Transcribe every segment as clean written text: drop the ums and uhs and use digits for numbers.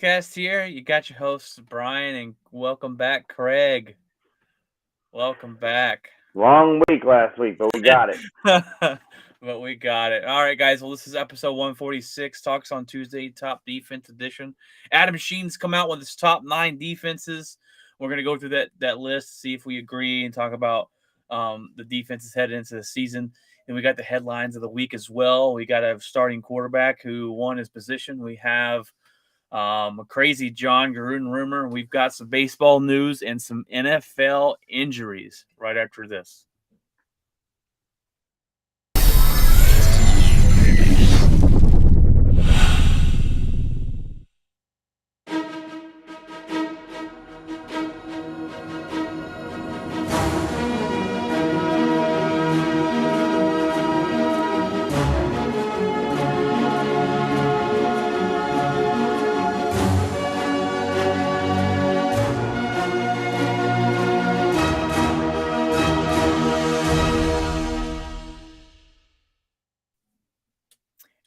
Podcast here. You got your hosts, Brian, and welcome back, Craig. Welcome back. Long week last week, but we got it. But we got it. All right, guys. Well, this is episode 146, Talks on Tuesday, Top Defense Edition. Adam Scheins come out with his top 9 defenses. We're going to go through that list, see if we agree, and talk about the defenses headed into the season. And we got the headlines of the week as well. We got a starting quarterback who won his position. We have a crazy John Gruden rumor. We've got some baseball news and some NFL injuries right after this.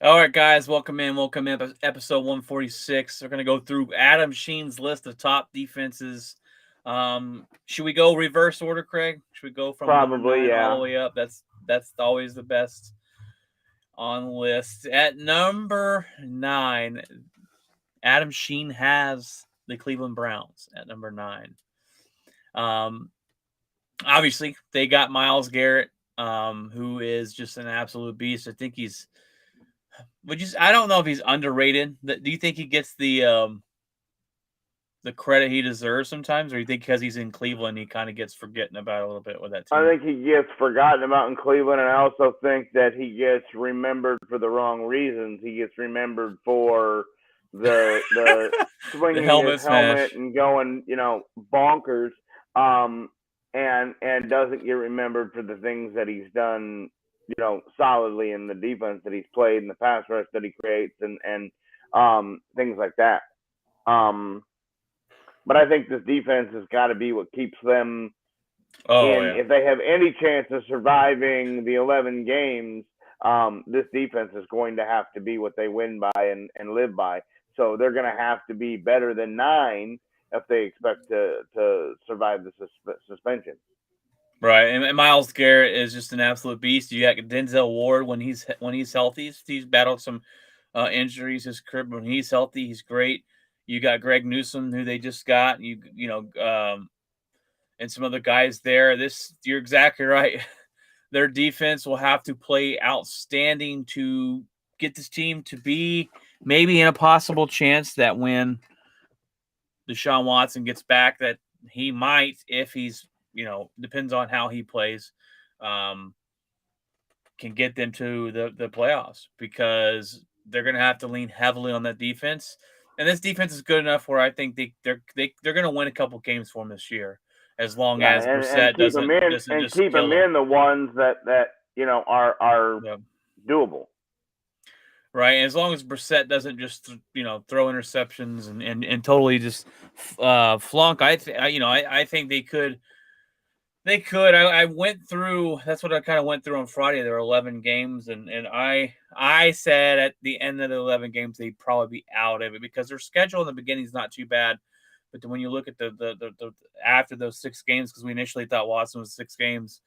All right, guys, welcome in. Episode 146. We're going to go through Adam Scheins' list of top defenses. Should we go reverse order, Craig? Should we go from number Probably, 9 all yeah. the way up? That's always the best on the list. At number 9, Adam Schein has the Cleveland Browns at number 9. Obviously, they got Myles Garrett, who is just an absolute beast. I think I don't know if he's underrated. Do you think he gets the credit he deserves sometimes, or do you think because he's in Cleveland he kind of gets forgotten about a little bit with that I team? think he gets forgotten about in Cleveland, and I also think that he gets remembered for the wrong reasons. He gets remembered for the The swinging his helmet helmet smash. and going, bonkers, and doesn't get remembered for the things that he's done, solidly in the defense that he's played and the pass rush that he creates and things like that. Um, but I think this defense has got to be what keeps them Oh in. yeah. If they have any chance of surviving the 11 games, this defense is going to have to be what they win by and live by. So they're going to have to be better than 9 if they expect to survive the suspension. Right, and Myles Garrett is just an absolute beast. You got Denzel Ward when he's healthy. He's battled some injuries his career. When he's healthy, he's great. You got Greg Newsome, who they just got. And some other guys there. You're exactly right. Their defense will have to play outstanding to get this team to be maybe in a possible chance that when Deshaun Watson gets back, that he might, if he's, depends on how he plays, um, can get them to the playoffs because they're going to have to lean heavily on that defense. And this defense is good enough where I think they're going to win a couple games for them this year, as long Yeah, as and Brissett keep them doesn't in doesn't and just keep them kill them. in the ones that are Yeah. doable. Right, as long as Brissett doesn't just throw interceptions and totally just flunk. I think they could. They could. I went through. That's what I kind of went through on Friday. There were 11 games, and I said at the end of the 11 games they'd probably be out of it because their schedule in the beginning is not too bad, but then when you look at the after those 6 games, because we initially thought Watson was 6 games.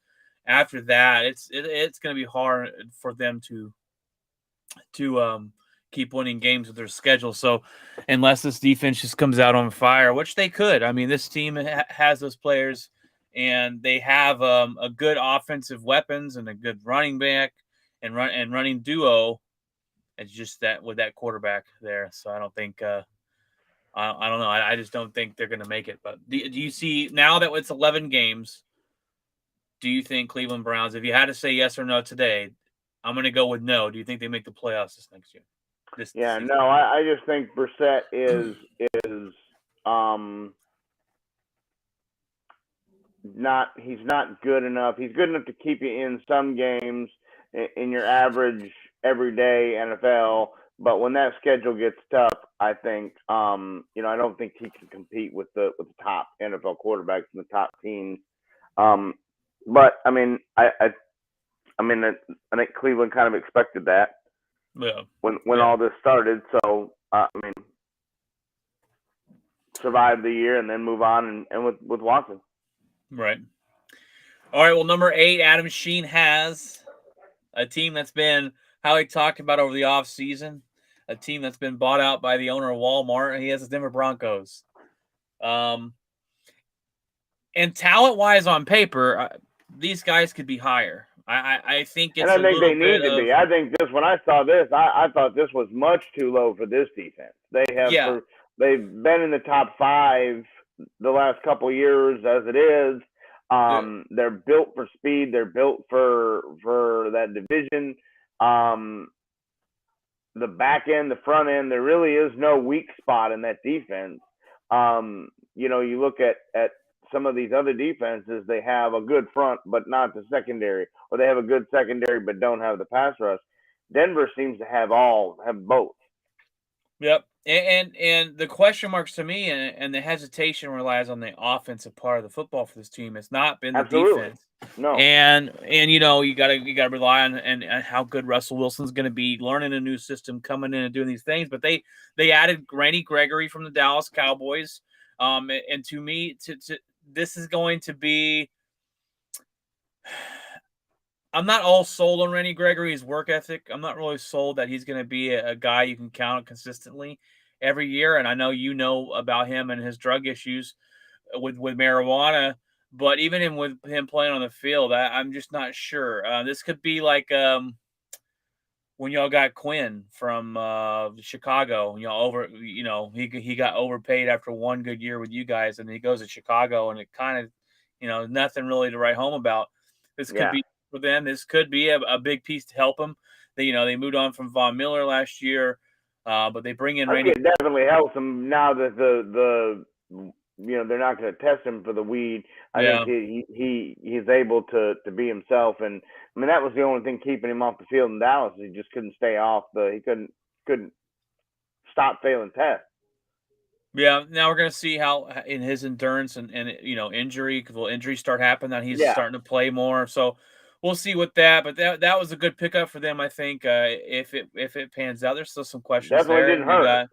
After that, it's going to be hard for them to keep winning games with their schedule. So unless this defense just comes out on fire, which they could, I mean, this team has those players, and they have a good offensive weapons and a good running back and running duo. It's just that with that quarterback there, so I don't think. I don't know. I just don't think they're going to make it. But do you see now that it's 11 games? Do you think Cleveland Browns, if you had to say yes or no today, I'm going to go with no. Do you think they make the playoffs this next year? This Yeah, season? no, I just think Brissett is um not he's not good enough. He's good enough to keep you in some games in your average everyday NFL, but when that schedule gets tough, I think I don't think he can compete with the top NFL quarterbacks and the top teams. Um, but I think Cleveland kind of expected that Yeah. when Yeah. all this started. So I mean, survive the year and then move on and with Watson. Right. All right. Well, number 8, Adam Scheins has a team that's been highly talked about over the offseason, a team that's been bought out by the owner of Walmart, and he has the Denver Broncos. And talent-wise on paper, these guys could be higher. I think it's and I think they bit need to of, be. I think this when I saw this, I thought this was much too low for this defense. They've been in the top 5 the last couple of years as it is. They're built for speed. They're built for that division. The back end, the front end, there really is no weak spot in that defense. You look at some of these other defenses, they have a good front, but not the secondary, or they have a good secondary, but don't have the pass rush. Denver seems to have both. Yep. And the question marks to me and the hesitation relies on the offensive part of the football for this team. It's not been the defense. No. And you gotta rely on and how good Russell Wilson's gonna be learning a new system, coming in and doing these things. But they added Randy Gregory from the Dallas Cowboys. And to me, this is going to be, I'm not all sold on Randy Gregory's work ethic. I'm not really sold that he's going to be a guy you can count on consistently every year. And I know you know about him and his drug issues with marijuana. But even with him playing on the field, I'm just not sure. This could be like when y'all got Quinn from Chicago. He got overpaid after one good year with you guys, and he goes to Chicago, and it kind of, nothing really to write home about. This could be for them. This could be a big piece to help them. They moved on from Von Miller last year, but they bring in Randy. It definitely helps them now that they're not going to test him for the weed. I think he's able to be himself, and I mean that was the only thing keeping him off the field in Dallas. He just couldn't stay off he couldn't stop failing tests. Yeah, now we're going to see how in his endurance and injury, because will injuries start happening that he's starting to play more. So we'll see with that. But that was a good pickup for them, I think. If it pans out, there's still some questions definitely there. Didn't hurt.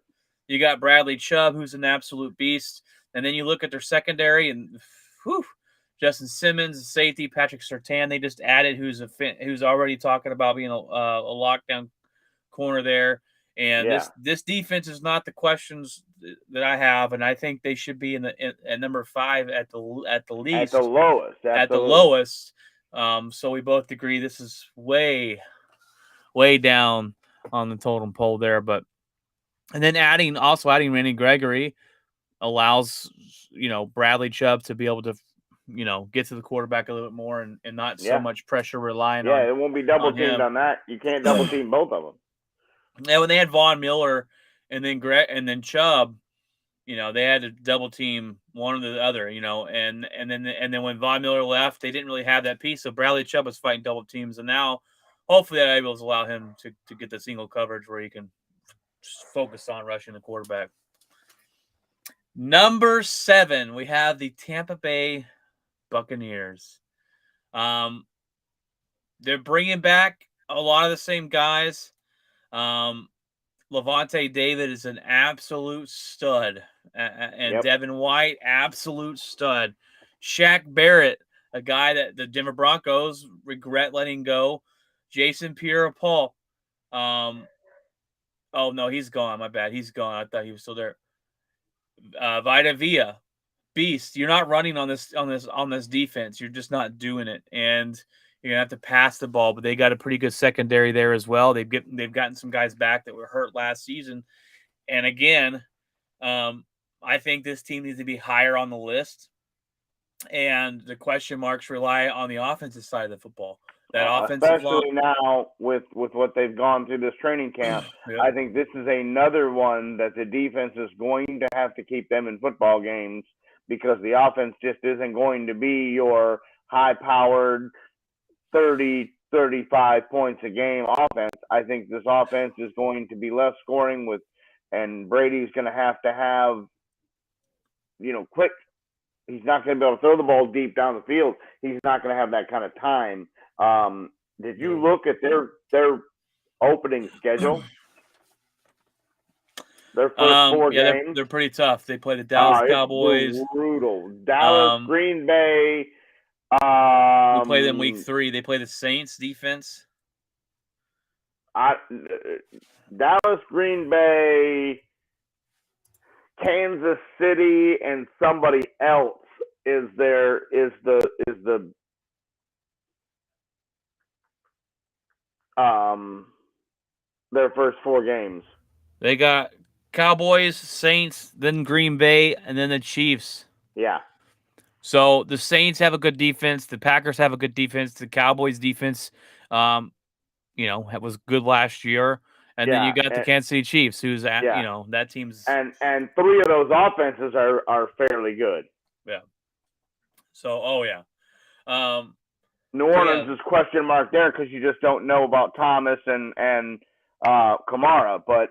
You got Bradley Chubb, who's an absolute beast, and then you look at their secondary and Justin Simmons, safety, Patrick Surtain. They just added who's already talking about being a lockdown corner there. And this defense is not the questions that I have, and I think they should be at number 5 at the least, at the lowest. Absolutely. At the lowest. So we both agree this is way down on the totem pole there. But and then adding Randy Gregory allows Bradley Chubb to be able to get to the quarterback a little bit more and not so much pressure relying on. Yeah, it won't be double teamed on that. You can't double team both of them. Yeah, when they had Von Miller and then Chubb, they had to double team one or the other, and then when Von Miller left, they didn't really have that piece. So Bradley Chubb was fighting double teams, and now hopefully that able to allow him to get the single coverage where he can just focus on rushing the quarterback. Number 7, we have the Tampa Bay Buccaneers. They're bringing back a lot of the same guys. Levante David is an absolute stud, and Devin White, absolute stud. Shaq Barrett, a guy that the Denver Broncos regret letting go. Jason Pierre-Paul. Oh no, he's gone. My bad, he's gone. I thought he was still there. Vita Vea, beast. You're not running on this defense. You're just not doing it, and you're gonna have to pass the ball. But they got a pretty good secondary there as well. They've gotten some guys back that were hurt last season, and again, I think this team needs to be higher on the list. And the question marks rely on the offensive side of the football. That offensive especially now with what they've gone through this training camp. I think this is another one that the defense is going to have to keep them in football games, because the offense just isn't going to be your high-powered 30, 35 points a game offense. I think this offense is going to be less scoring and Brady's going to have, quick. He's not going to be able to throw the ball deep down the field. He's not going to have that kind of time. Did you look at their opening schedule? Their first 4 Yeah, games. they're pretty tough. They play the Dallas It's Cowboys. brutal. Dallas, Green Bay. We play them week 3. They play the Saints defense. Dallas, Green Bay, Kansas City, and somebody else is the their first 4 games. They got Cowboys, Saints, then Green Bay, and then the Chiefs. Yeah. So the Saints have a good defense. The Packers have a good defense. The Cowboys defense, was good last year. And then you got the Kansas City Chiefs, who's at, that team's. And 3 of those offenses are fairly good. Yeah. So, New Orleans is question mark there because you just don't know about Thomas and Kamara, but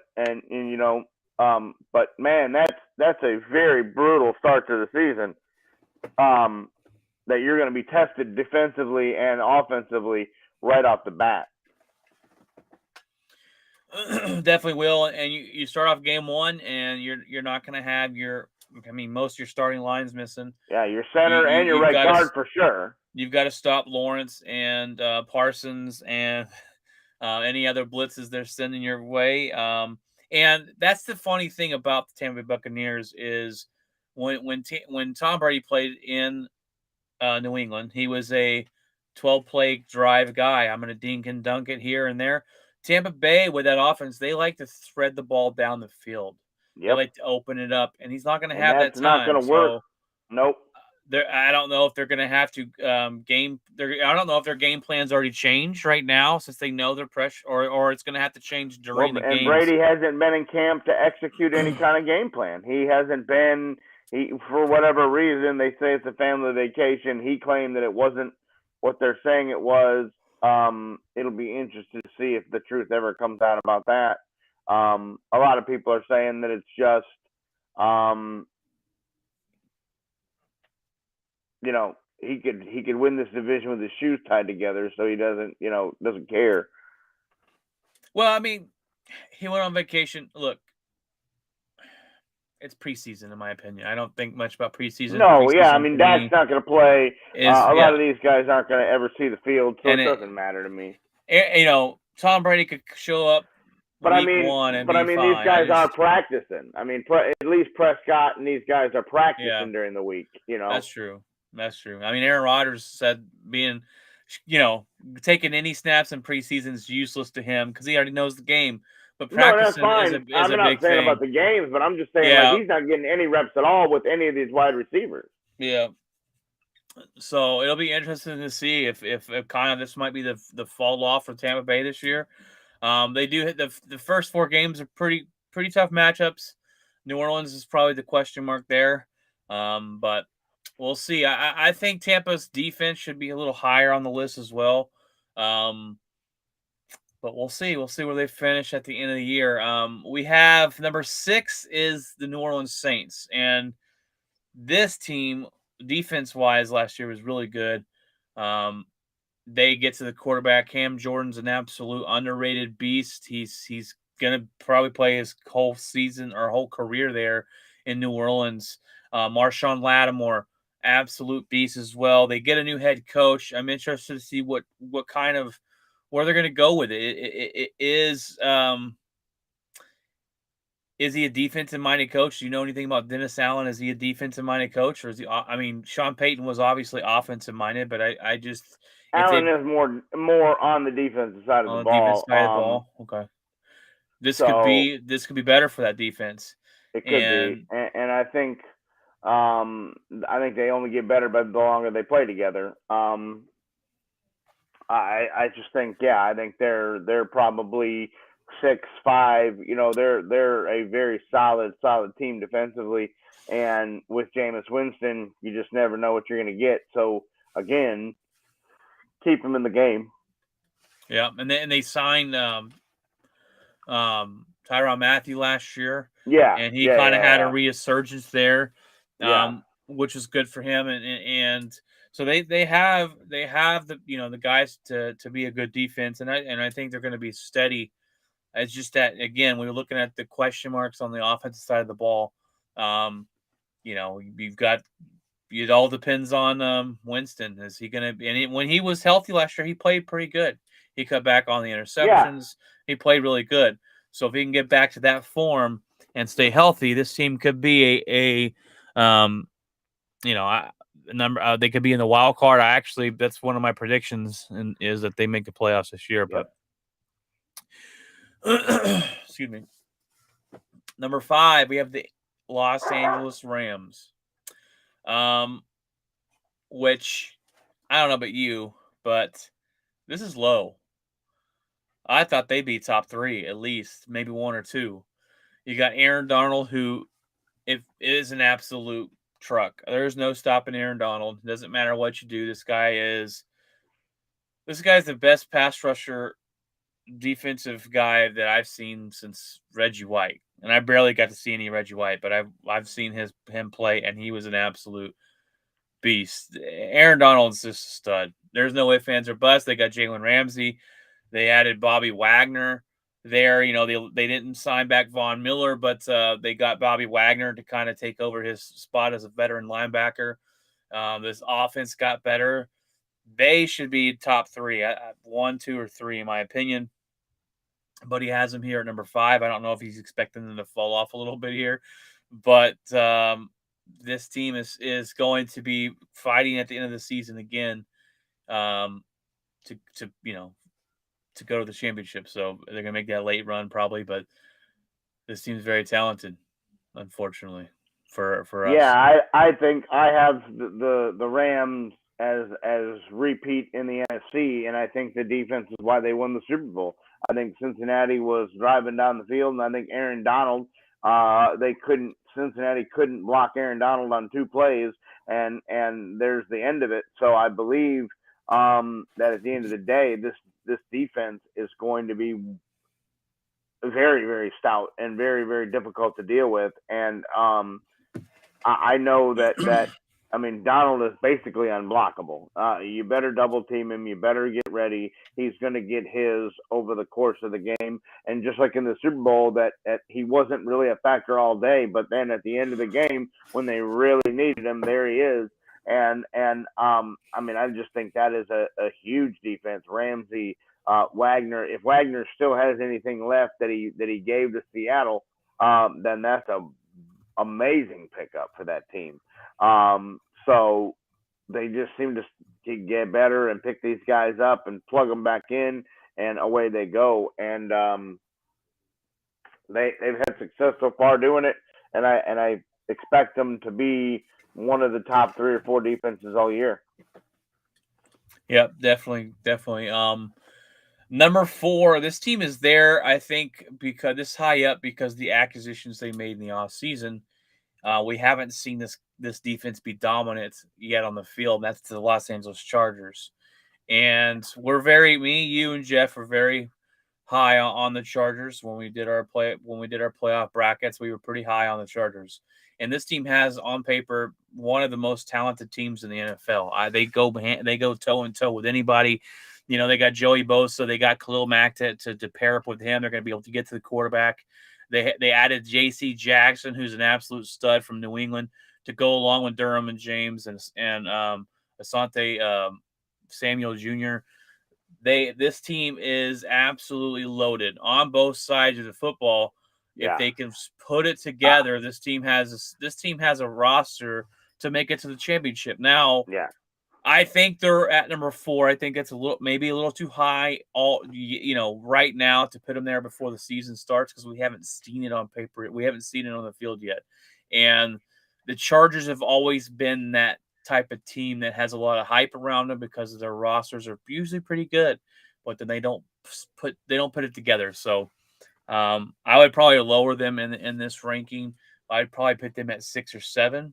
man, that's a very brutal start to the season. That you're going to be tested defensively and offensively right off the bat. Definitely will, and you start off game 1, and you're not going to have most of your starting lines missing. Yeah, your center and your right guard for sure. You've got to stop Lawrence and Parsons and any other blitzes they're sending your way. And that's the funny thing about the Tampa Bay Buccaneers is when Tom Brady played in New England, he was a 12-play drive guy. I'm going to dink and dunk it here and there. Tampa Bay, with that offense, they like to thread the ball down the field. Yep. They like to open it up, and he's not going to have that time. That's not going to work. Nope. I don't know if they're going to have to I don't know if their game plan's already changed right now since they know they're pressure, or it's going to have to change during the game. And Brady hasn't been in camp to execute any kind of game plan. He hasn't been. For whatever reason, they say it's a family vacation. He claimed that it wasn't what they're saying it was. It'll be interesting to see if the truth ever comes out about that. A lot of people are saying that it's just, he could win this division with his shoes tied together, so he doesn't care. Well, I mean, he went on vacation. Look, it's preseason, in my opinion. I don't think much about preseason. No, I mean, Dak's not going to play. A lot of these guys aren't going to ever see the field, so it doesn't matter to me. Tom Brady could show up week 1 and be fine. These guys are practicing. I mean, at least Prescott and these guys are practicing during the week. That's true. I mean, Aaron Rodgers said taking any snaps in preseason is useless to him because he already knows the game. But practicing is a big thing. I'm not saying about the games, but I'm just saying he's not getting any reps at all with any of these wide receivers. Yeah. So it'll be interesting to see if kind of this might be the fall off for Tampa Bay this year. They do hit the first 4 games are pretty tough matchups. New Orleans is probably the question mark there, but we'll see. I think Tampa's defense should be a little higher on the list as well. But we'll see. We'll see where they finish at the end of the year. We have number 6 is the New Orleans Saints, and this team, defense-wise, last year was really good. They get to the quarterback. Cam Jordan's an absolute underrated beast. He's gonna probably play his whole season or whole career there in New Orleans. Marshawn Lattimore, absolute beast as well. They get a new head coach. I'm interested to see what kind of where they're going to go with it. Is he a defensive-minded coach? Do you know anything about Dennis Allen? Is he a defensive-minded coach, or is he? I mean, Sean Payton was obviously offensive-minded, but I just Allen is more on the defensive side of the ball. Defensive side of the ball. Okay. This could be better for that defense. It could be, and I think they only get better by the longer they play together. I just think, I think they're probably 6-5. They're a very solid team defensively, and with Jameis Winston, you just never know what you're going to get. So again, keep him in the game. Yeah, and they signed Tyrann Mathieu last year. Yeah, and he kind of had a resurgence there, which is good for him, and so they have the the guys to be a good defense, and I think they're going to be steady It's just that, again, we were looking at the question marks on the offensive side of the ball. You've got it all depends on Winston. Is he going to be? And when he was healthy last year, he played pretty good. He cut back on the interceptions. He played really good. So if he can get back to that form and stay healthy, this team could be number. They could be in the wild card. That's one of my predictions, and is that they make the playoffs this year. Yep. But excuse me. Number 5, we have the Los Angeles Rams. Which I don't know about you, but this is low. I thought they'd be top 3 at least, maybe 1 or 2. You got Aaron Donald, who is an absolute truck. There's no stopping Aaron Donald. It doesn't matter what you do. This guy's the best pass rusher, defensive guy that I've seen since Reggie White. And I barely got to see any Reggie White, but I've seen him play, and he was an absolute beast. Aaron Donald's just a stud. There's no ifs, ands, or buts. They got Jalen Ramsey. They added Bobby Wagner there. They didn't sign back Von Miller, but they got Bobby Wagner to kind of take over his spot as a veteran linebacker. This offense got better. They should be top 3, 1, 2, or 3 in my opinion. But he has them here at number 5. I don't know if he's expecting them to fall off a little bit here, but this team is going to be fighting at the end of the season again to go to the championship. So they're going to make that late run probably, but this team's very talented, unfortunately, for us. Yeah, I think I have the Rams as repeat in the NFC, and I think the defense is why they won the Super Bowl. I think Cincinnati was driving down the field, and I think Aaron Donald, Cincinnati couldn't block Aaron Donald on 2 plays, and there's the end of it. So I believe that at the end of the day, this defense is going to be very, very stout and very, very difficult to deal with. And I know that I mean, Donald is basically unblockable. You better double team him. You better get ready. He's going to get his over the course of the game. And just like in the Super Bowl, that he wasn't really a factor all day, but then at the end of the game, when they really needed him, there he is. And I mean, I just think that is a huge defense. Ramsey, Wagner. If Wagner still has anything left that he gave to Seattle, then that's a amazing pickup for that team. So they just seem to get better and pick these guys up and plug them back in, and away they go. And they've had success so far doing it, and I expect them to be one of the top 3 or 4 defenses all year. Yep, definitely. Number 4, this team is there, I think, because this high up because the acquisitions they made in the offseason. We haven't seen this defense be dominant yet on the field. That's the Los Angeles Chargers. And me, you, and Jeff are very high on the Chargers. When we did our playoff brackets, we were pretty high on the Chargers. And this team has, on paper, one of the most talented teams in the NFL. They go toe and toe with anybody. They got Joey Bosa, they got Khalil Mack to pair up with him. They're going to be able to get to the quarterback. They added J.C. Jackson, who's an absolute stud from New England, to go along with Durham and James and Asante Samuel Jr. This team is absolutely loaded on both sides of the football. Yeah. If they can put it together, this team has a roster to make it to the championship. Now, yeah. I think they're at number 4. I think it's maybe a little too high right now to put them there before the season starts, because we haven't seen it on paper. We haven't seen it on the field yet. And the Chargers have always been that type of team that has a lot of hype around them because their rosters are usually pretty good, but then they don't put it together. So I would probably lower them in this ranking. I'd probably put them at 6 or 7.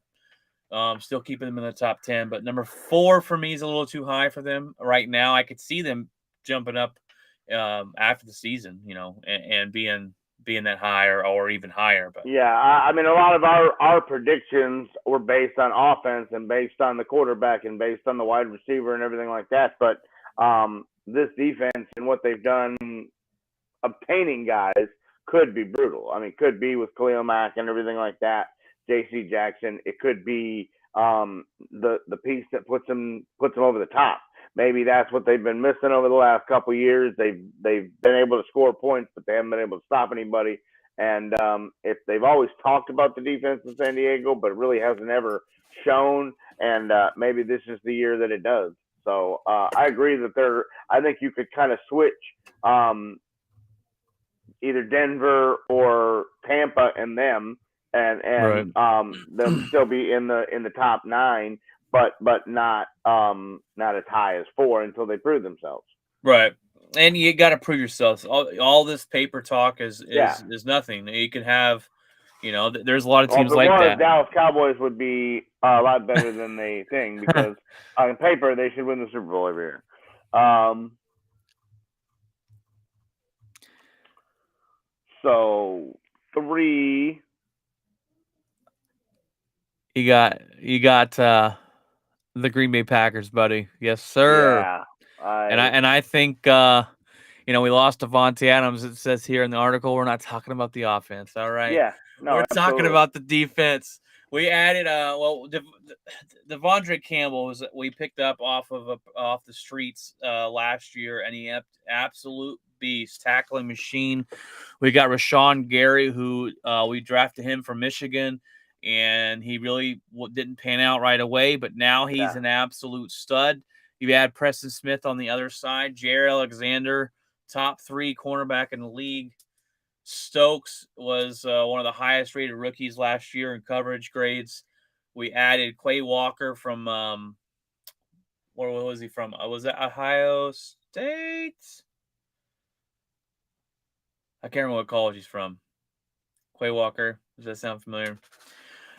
Still keeping them in the top 10, but number 4 for me is a little too high for them right now. I could see them jumping up after the season, and being that high or even higher. But yeah, I mean, a lot of our predictions were based on offense and based on the quarterback and based on the wide receiver and everything like that. But this defense and what they've done obtaining guys could be brutal. I mean, could be with Khalil Mack and everything like that. J.C. Jackson. It could be the piece that puts them over the top. Maybe that's what they've been missing over the last couple of years. They've been able to score points, but they haven't been able to stop anybody. And if they've always talked about the defense in San Diego, but it really hasn't ever shown. And maybe this is the year that it does. So I agree that I think you could kind of switch either Denver or Tampa and them, and they'll still be in the top 9, but not as high as 4 until they prove themselves. Right. And you got to prove yourselves. All this paper talk is nothing. You can have, there's a lot of teams like that. Dallas Cowboys would be a lot better than they think because on paper they should win the Super Bowl every year. So 3. You got the Green Bay Packers, buddy. Yes, sir. Yeah. I think we lost Devontae Adams. It says here in the article we're not talking about the offense. All right. Yeah. No, we're absolutely. talking about the defense. We added Devondre Campbell we picked up off the streets last year, and he absolute beast, tackling machine. We got Rashawn Gary, who we drafted him from Michigan, and he really didn't pan out right away, but now he's an absolute stud. You add Preston Smith on the other side, Jair Alexander, top 3 cornerback in the league. Stokes was one of the highest rated rookies last year in coverage grades. We added Quay Walker from where was he from? Was that Ohio State? I can't remember what college he's from. Quay Walker. Does that sound familiar?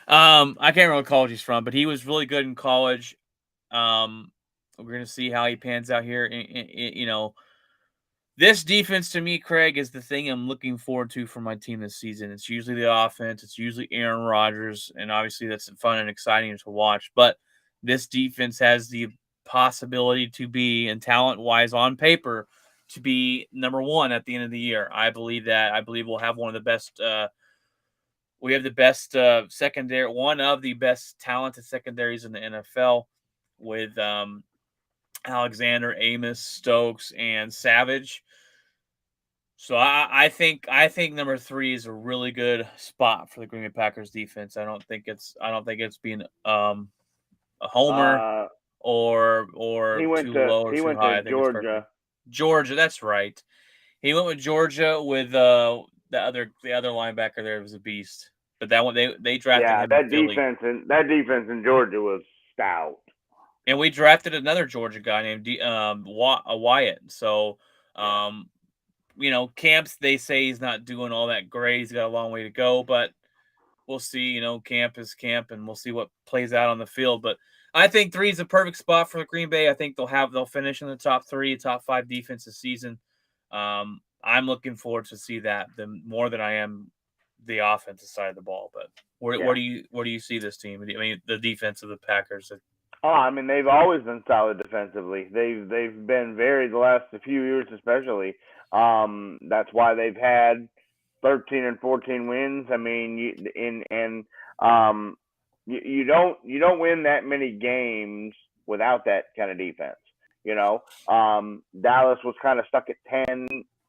I can't remember what college he's from, but he was really good in college. We're going to see how he pans out here. This defense to me, Craig, is the thing I'm looking forward to for my team this season. It's usually the offense. It's usually Aaron Rodgers, and obviously that's fun and exciting to watch. But this defense has the possibility to be, and talent-wise on paper, to be number 1 at the end of the year. I believe that. I believe we'll have one of the best we have the best secondary, one of the best talented secondaries in the NFL with Alexander, Amos, Stokes, and Savage. So I think number 3 is a really good spot for the Green Bay Packers defense. I don't think it's being a homer or too low or too high. I think Georgia. it's perfect. Georgia, that's right. He went with Georgia with the other linebacker there was a beast. But that one they drafted him. That defense in Georgia was stout. And we drafted another Georgia guy named Wyatt. So Camps, they say he's not doing all that great. He's got a long way to go, but we'll see. Camp is camp, and we'll see what plays out on the field. But I think 3 is a perfect spot for Green Bay. I think they'll finish in the top 3, top 5 defense this season. I'm looking forward to see that more than I am the offensive side of the ball. But where do you see this team? I mean, the defense of the Packers. Oh, I mean, they've always been solid defensively. They've been the last few years especially. That's why they've had 13 and 14 wins. I mean, you don't win that many games without that kind of defense. Dallas was kind of stuck at 10,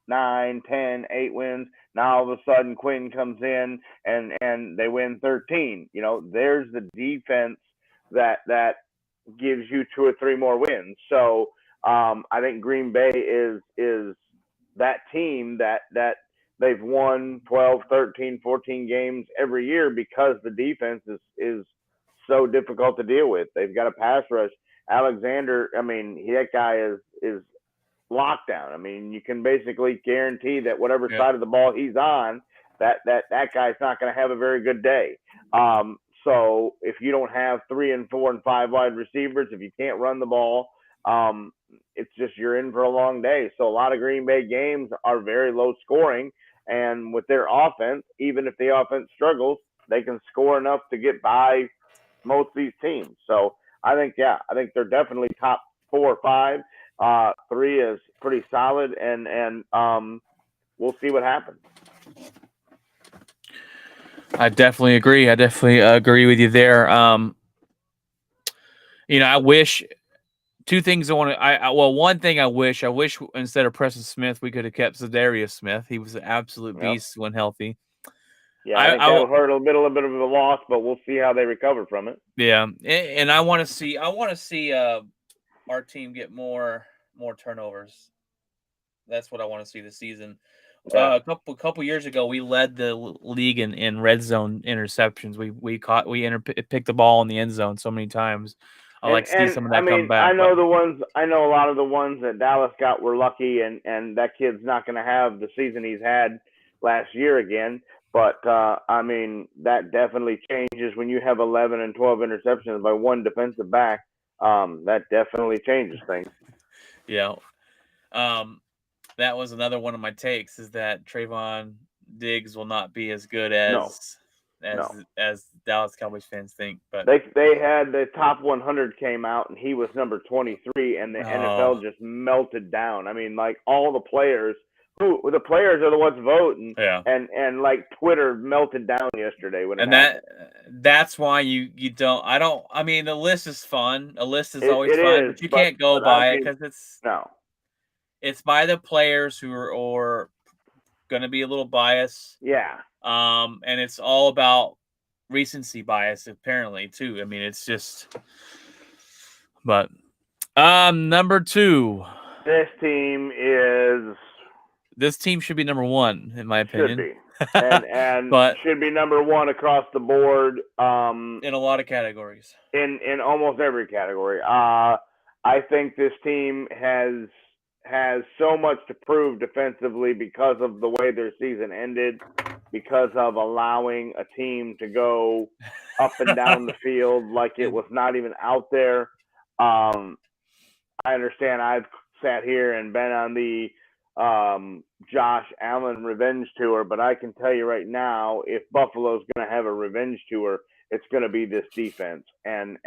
9, 10, 8 wins. Now all of a sudden Quinn comes in and they win 13. There's the defense that gives you 2 or 3 more wins. So I think Green Bay is that team that they've won 12, 13, 14 games every year because the defense is so difficult to deal with. They've got a pass rush. Alexander, I mean, that guy is lockdown. I mean, you can basically guarantee that whatever side of the ball he's on, that guy's not going to have a very good day. So if you don't have 3 and 4 and 5 wide receivers, if you can't run the ball, it's just you're in for a long day. So a lot of Green Bay games are very low scoring, and with their offense, even if the offense struggles, they can score enough to get by most of these teams. So I think they're definitely top 4 or 5. 3 is pretty solid, and we'll see what happens. I definitely agree. I definitely agree with you there. I wish two things I want to. One thing I wish instead of Preston Smith, we could have kept Zadarius Smith. He was an absolute beast when healthy. Yeah, I think that would hurt a little bit of a loss, but we'll see how they recover from it. Yeah, and I want to see. Our team get more turnovers. That's what I want to see this season. Yeah. A couple years ago, we led the league in red zone interceptions. We picked the ball in the end zone so many times. I like to see some of that come back. I know a lot of the ones that Dallas got were lucky, and that kid's not going to have the season he's had last year again. But that definitely changes when you have 11 and 12 interceptions by one defensive back. That definitely changes things. Yeah. That was another one of my takes, is that Trayvon Diggs will not be as good as Dallas Cowboys fans think. But they had the top 100 came out, and he was number 23, and the NFL just melted down. I mean, like, all the players the players are the ones voting, and like Twitter melted down yesterday when that's why you don't. I mean, the list is fun. A list is always fun, but you can't go by it because it's by the players who are going to be a little biased. Yeah. And it's all about recency bias, apparently, too. I mean, it's just. But number 2. This team should be number 1, in my opinion. Should be, and but should be number 1 across the board. In a lot of categories. In almost every category. I think this team has so much to prove defensively because of the way their season ended, because of allowing a team to go up and down the field like it was not even out there. I understand I've sat here and been on the Josh Allen revenge tour, but I can tell you right now, if Buffalo's going to have a revenge tour, it's going to be this defense. And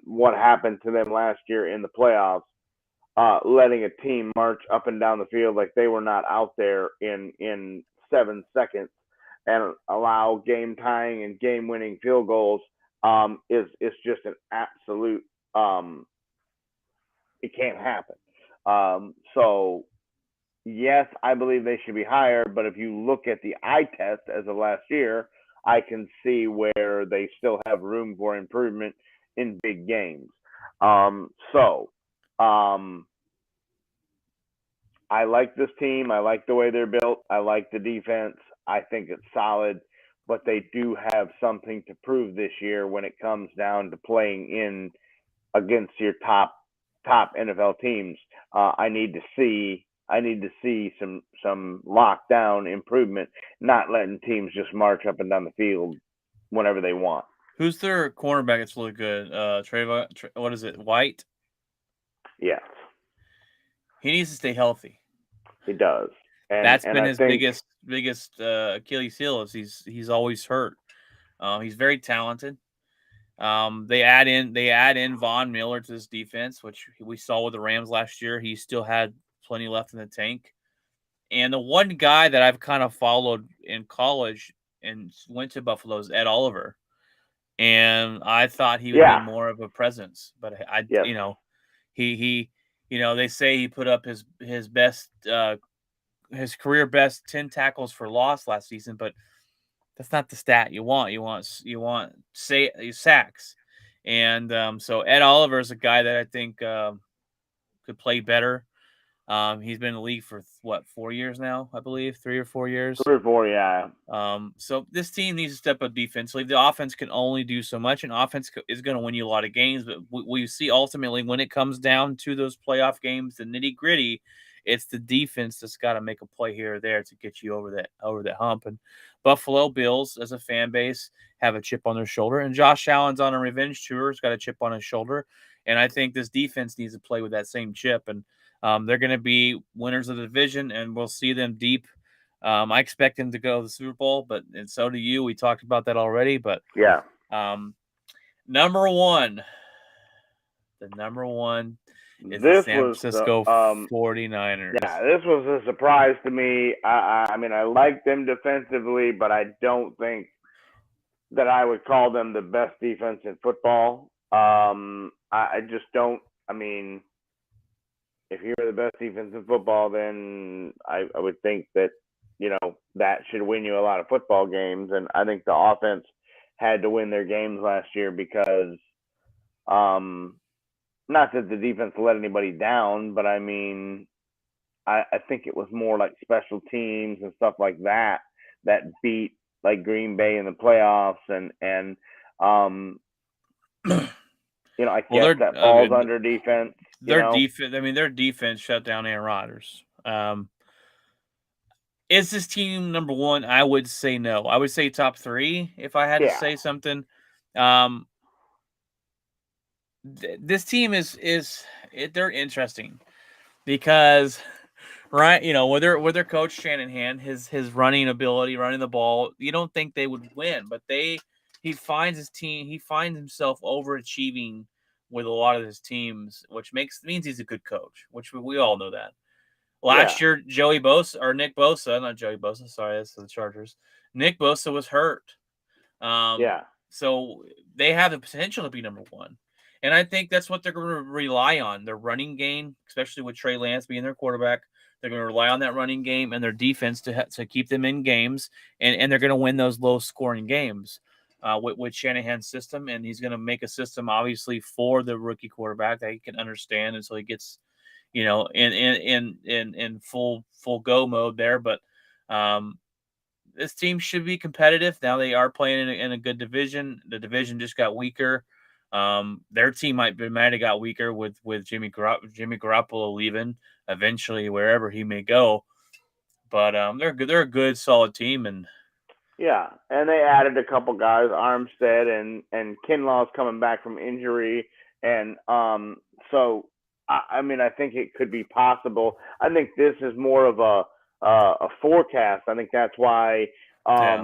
what happened to them last year in the playoffs, letting a team march up and down the field like they were not out there in 7 seconds and allow game tying and game winning field goals is just an absolute it can't happen. So yes, I believe they should be higher, but if you look at the eye test as of last year, I can see where they still have room for improvement in big games. I like this team. I like the way they're built. I like the defense. I think it's solid, but they do have something to prove this year when it comes down to playing in against your top NFL teams. I need to see some lockdown improvement, not letting teams just march up and down the field whenever they want. Who's their cornerback that's really good? Trayvon, what is it, White? Yes. He needs to stay healthy. He does. That's been his biggest Achilles heel, is he's always hurt. He's very talented. They add in Von Miller to this defense, which we saw with the Rams last year. He still had plenty left in the tank. And the one guy that I've kind of followed in college and went to Buffalo is Ed Oliver. And I thought he would be more of a presence, but he they say he put up his best his career best 10 tackles for loss last season, but that's not the stat you want. You want sacks. And so Ed Oliver is a guy that I think could play better. He's been in the league for 4 years now, I believe, 3 or 4 years. 3 or 4, yeah. So this team needs to step up defensively. The offense can only do so much, and offense is going to win you a lot of games. But we see ultimately when it comes down to those playoff games, the nitty gritty, it's the defense that's got to make a play here or there to get you over that hump. And Buffalo Bills, as a fan base, have a chip on their shoulder, and Josh Allen's on a revenge tour. He's got a chip on his shoulder, and I think this defense needs to play with that same chip. And they're going to be winners of the division, and we'll see them deep. I expect them to go to the Super Bowl, and so do you. We talked about that already, but yeah. Number 1, The number one is the This San was Francisco the 49ers. yeah, this was a surprise to me. I mean, I like them defensively, but I don't think that I would call them the best defense in football. I just don't. I mean, if you're the best defense in football, then I would think that that should win you a lot of football games. And I think the offense had to win their games last year because, not that the defense let anybody down, but I mean, I think it was more like special teams and stuff like that that beat like Green Bay in the playoffs, and I guess that falls under defense. Their defense. I mean, their defense shut down Aaron Rodgers. Is this team number one? I would say no. I would say top three if I had to say something. This team they're interesting because, right, with their coach Shanahan, his running ability, running the ball, you don't think they would win, but he finds himself overachieving with a lot of his teams, which means he's a good coach, which we all know that. Last year, Nick Bosa, not Joey Bosa, sorry, that's the Chargers. Nick Bosa was hurt. So they have the potential to be number one. And I think that's what they're going to rely on. Their running game, especially with Trey Lance being their quarterback, they're going to rely on that running game and their defense to keep them in games. And they're going to win those low-scoring games with Shanahan's system. And he's going to make a system, obviously, for the rookie quarterback that he can understand until he gets – in full go mode there. But this team should be competitive. Now they are playing in a good division. The division just got weaker. Their team might have got weaker with Jimmy Garoppolo leaving eventually wherever he may go. But they're good. They're a good, solid team, and they added a couple guys, Armstead and Kinlaw's coming back from injury, and so. I mean, I think it could be possible. I think this is more of a forecast. I think that's why. I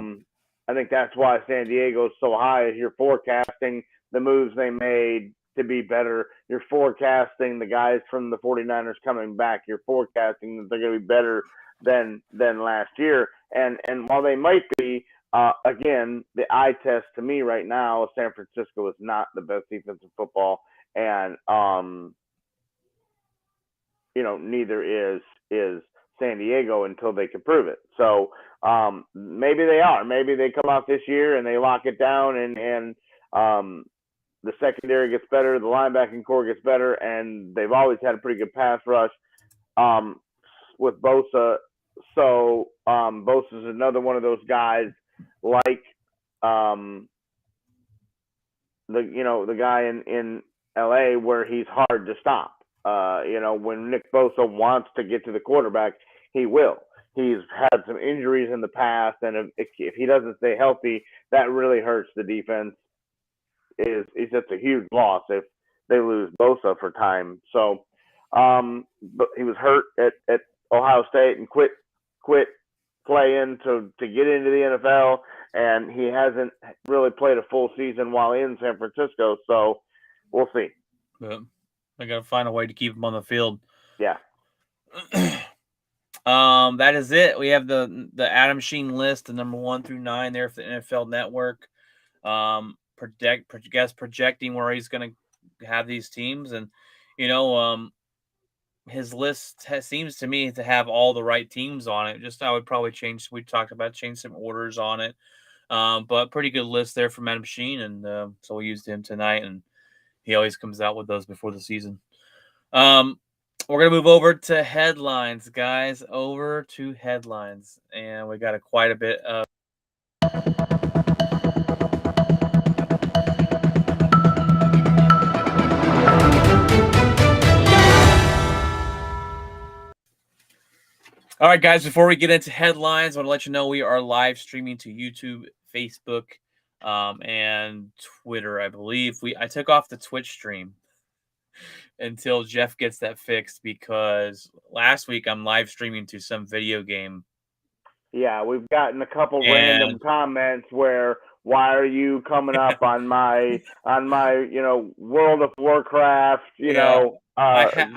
think that's why San Diego is so high. Is you're forecasting the moves they made to be better. You're forecasting the guys from the 49ers coming back. You're forecasting that they're going to be better than last year. And while they might be, again, the eye test to me right now, San Francisco is not the best defense in football, and neither is San Diego until they can prove it. So maybe they are. Maybe they come out this year and they lock it down, and the secondary gets better, the linebacking core gets better, and they've always had a pretty good pass rush with Bosa. So Bosa is another one of those guys like the guy in LA where he's hard to stop. When Nick Bosa wants to get to the quarterback, he will. He's had some injuries in the past, and if he doesn't stay healthy, that really hurts the defense. It's just a huge loss if they lose Bosa for time. So, but he was hurt at Ohio State and quit playing to get into the NFL, and he hasn't really played a full season while in San Francisco. So, we'll see. Yeah. I got to find a way to keep him on the field. Yeah. That is it. We have the Adam Scheins list, the number 1 through 9 there for the NFL Network. Projecting where he's going to have these teams, and his list seems to me to have all the right teams on it. Just I would probably change. We talked about change some orders on it, but pretty good list there from Adam Scheins, and so we used him tonight, and he always comes out with those before the season. We're going to move over to headlines, guys. Over to headlines. And we got quite a bit of. All right, guys, before we get into headlines, I want to let you know we are live streaming to YouTube, Facebook, and Twitter, I believe. I took off the Twitch stream until Jeff gets that fixed, because last week I'm live streaming to some video game. Yeah, we've gotten a couple random comments where Why are you coming up on my World of Warcraft, Yeah.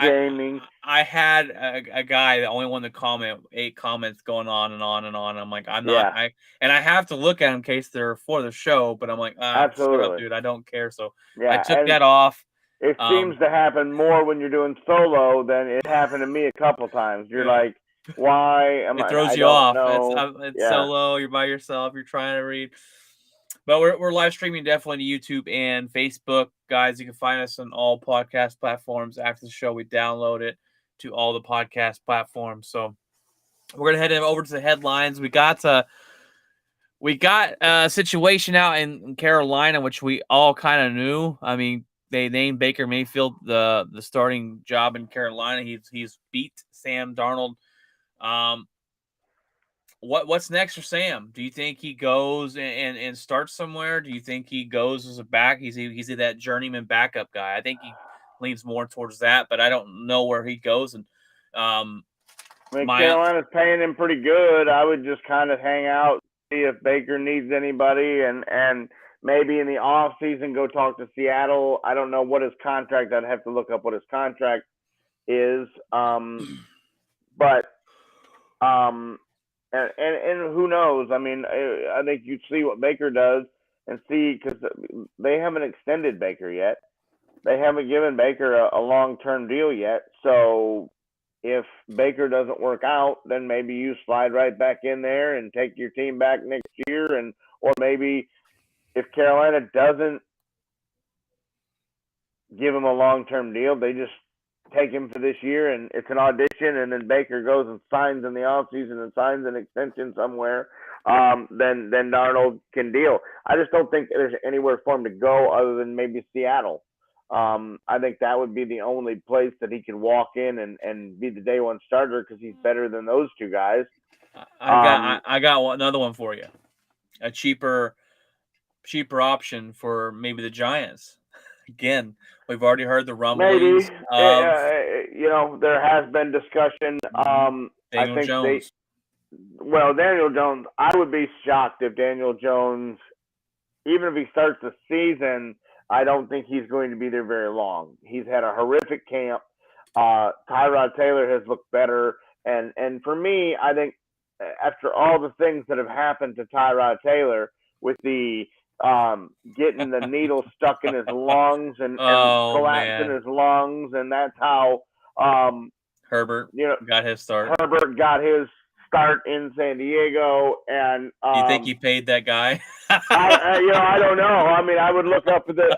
gaming? I had a guy, the only one to comment, 8 comments going on and on and on. I'm like, Yeah, and I have to look at them in case they're for the show, but I'm like, shut up, absolutely. dude. I don't care. So I Yeah, took and that off. it seems to happen more when you're doing solo than it happened to me a couple times. You're Yeah. like, why am It I? throws I you don't off. know. It's Yeah, solo. You're by yourself. You're trying to read. But we're live streaming definitely to YouTube and Facebook, guys. You can find us on all podcast platforms. After the show, we download it to all the podcast platforms. So we're gonna head over to the headlines. We got a situation out in Carolina, which we all kind of knew. I mean, they named Baker Mayfield the starting job in Carolina. He's beat Sam Darnold. What's next for Sam? Do you think he goes and starts somewhere? Do you think he goes as a back? He's that journeyman backup guy. I think he leans more towards that, but I don't know where he goes. And I mean, Carolina's paying him pretty good. I would just kind of hang out, see if Baker needs anybody, and maybe in the off season go talk to Seattle. I don't know what his contract. I'd have to look up what his contract is. But and who knows? I mean, I think you see what Baker does and see, because they haven't extended Baker yet. They haven't given Baker a long-term deal yet. So if Baker doesn't work out, then maybe you slide right back in there and take your team back next year, or maybe if Carolina doesn't give him a long-term deal, they just take him for this year and it's an audition, and then Baker goes and signs in the offseason and signs an extension somewhere, then Darnold can deal. I just don't think there's anywhere for him to go other than maybe Seattle. I think that would be the only place that he can walk in and be the day one starter, because he's better than those two guys. I got another one for you. A cheaper option for maybe the Giants. Again, we've already heard the rumblings of there has been discussion. Daniel Jones. Daniel Jones, I would be shocked if Daniel Jones, even if he starts the season, I don't think he's going to be there very long. He's had a horrific camp. Tyrod Taylor has looked better. And for me, I think after all the things that have happened to Tyrod Taylor, with the getting the needle stuck in his lungs and collapsing his lungs, and that's how Herbert got his start. Herbert got his start in San Diego, and do you think he paid that guy? I don't know. I mean, I would look up the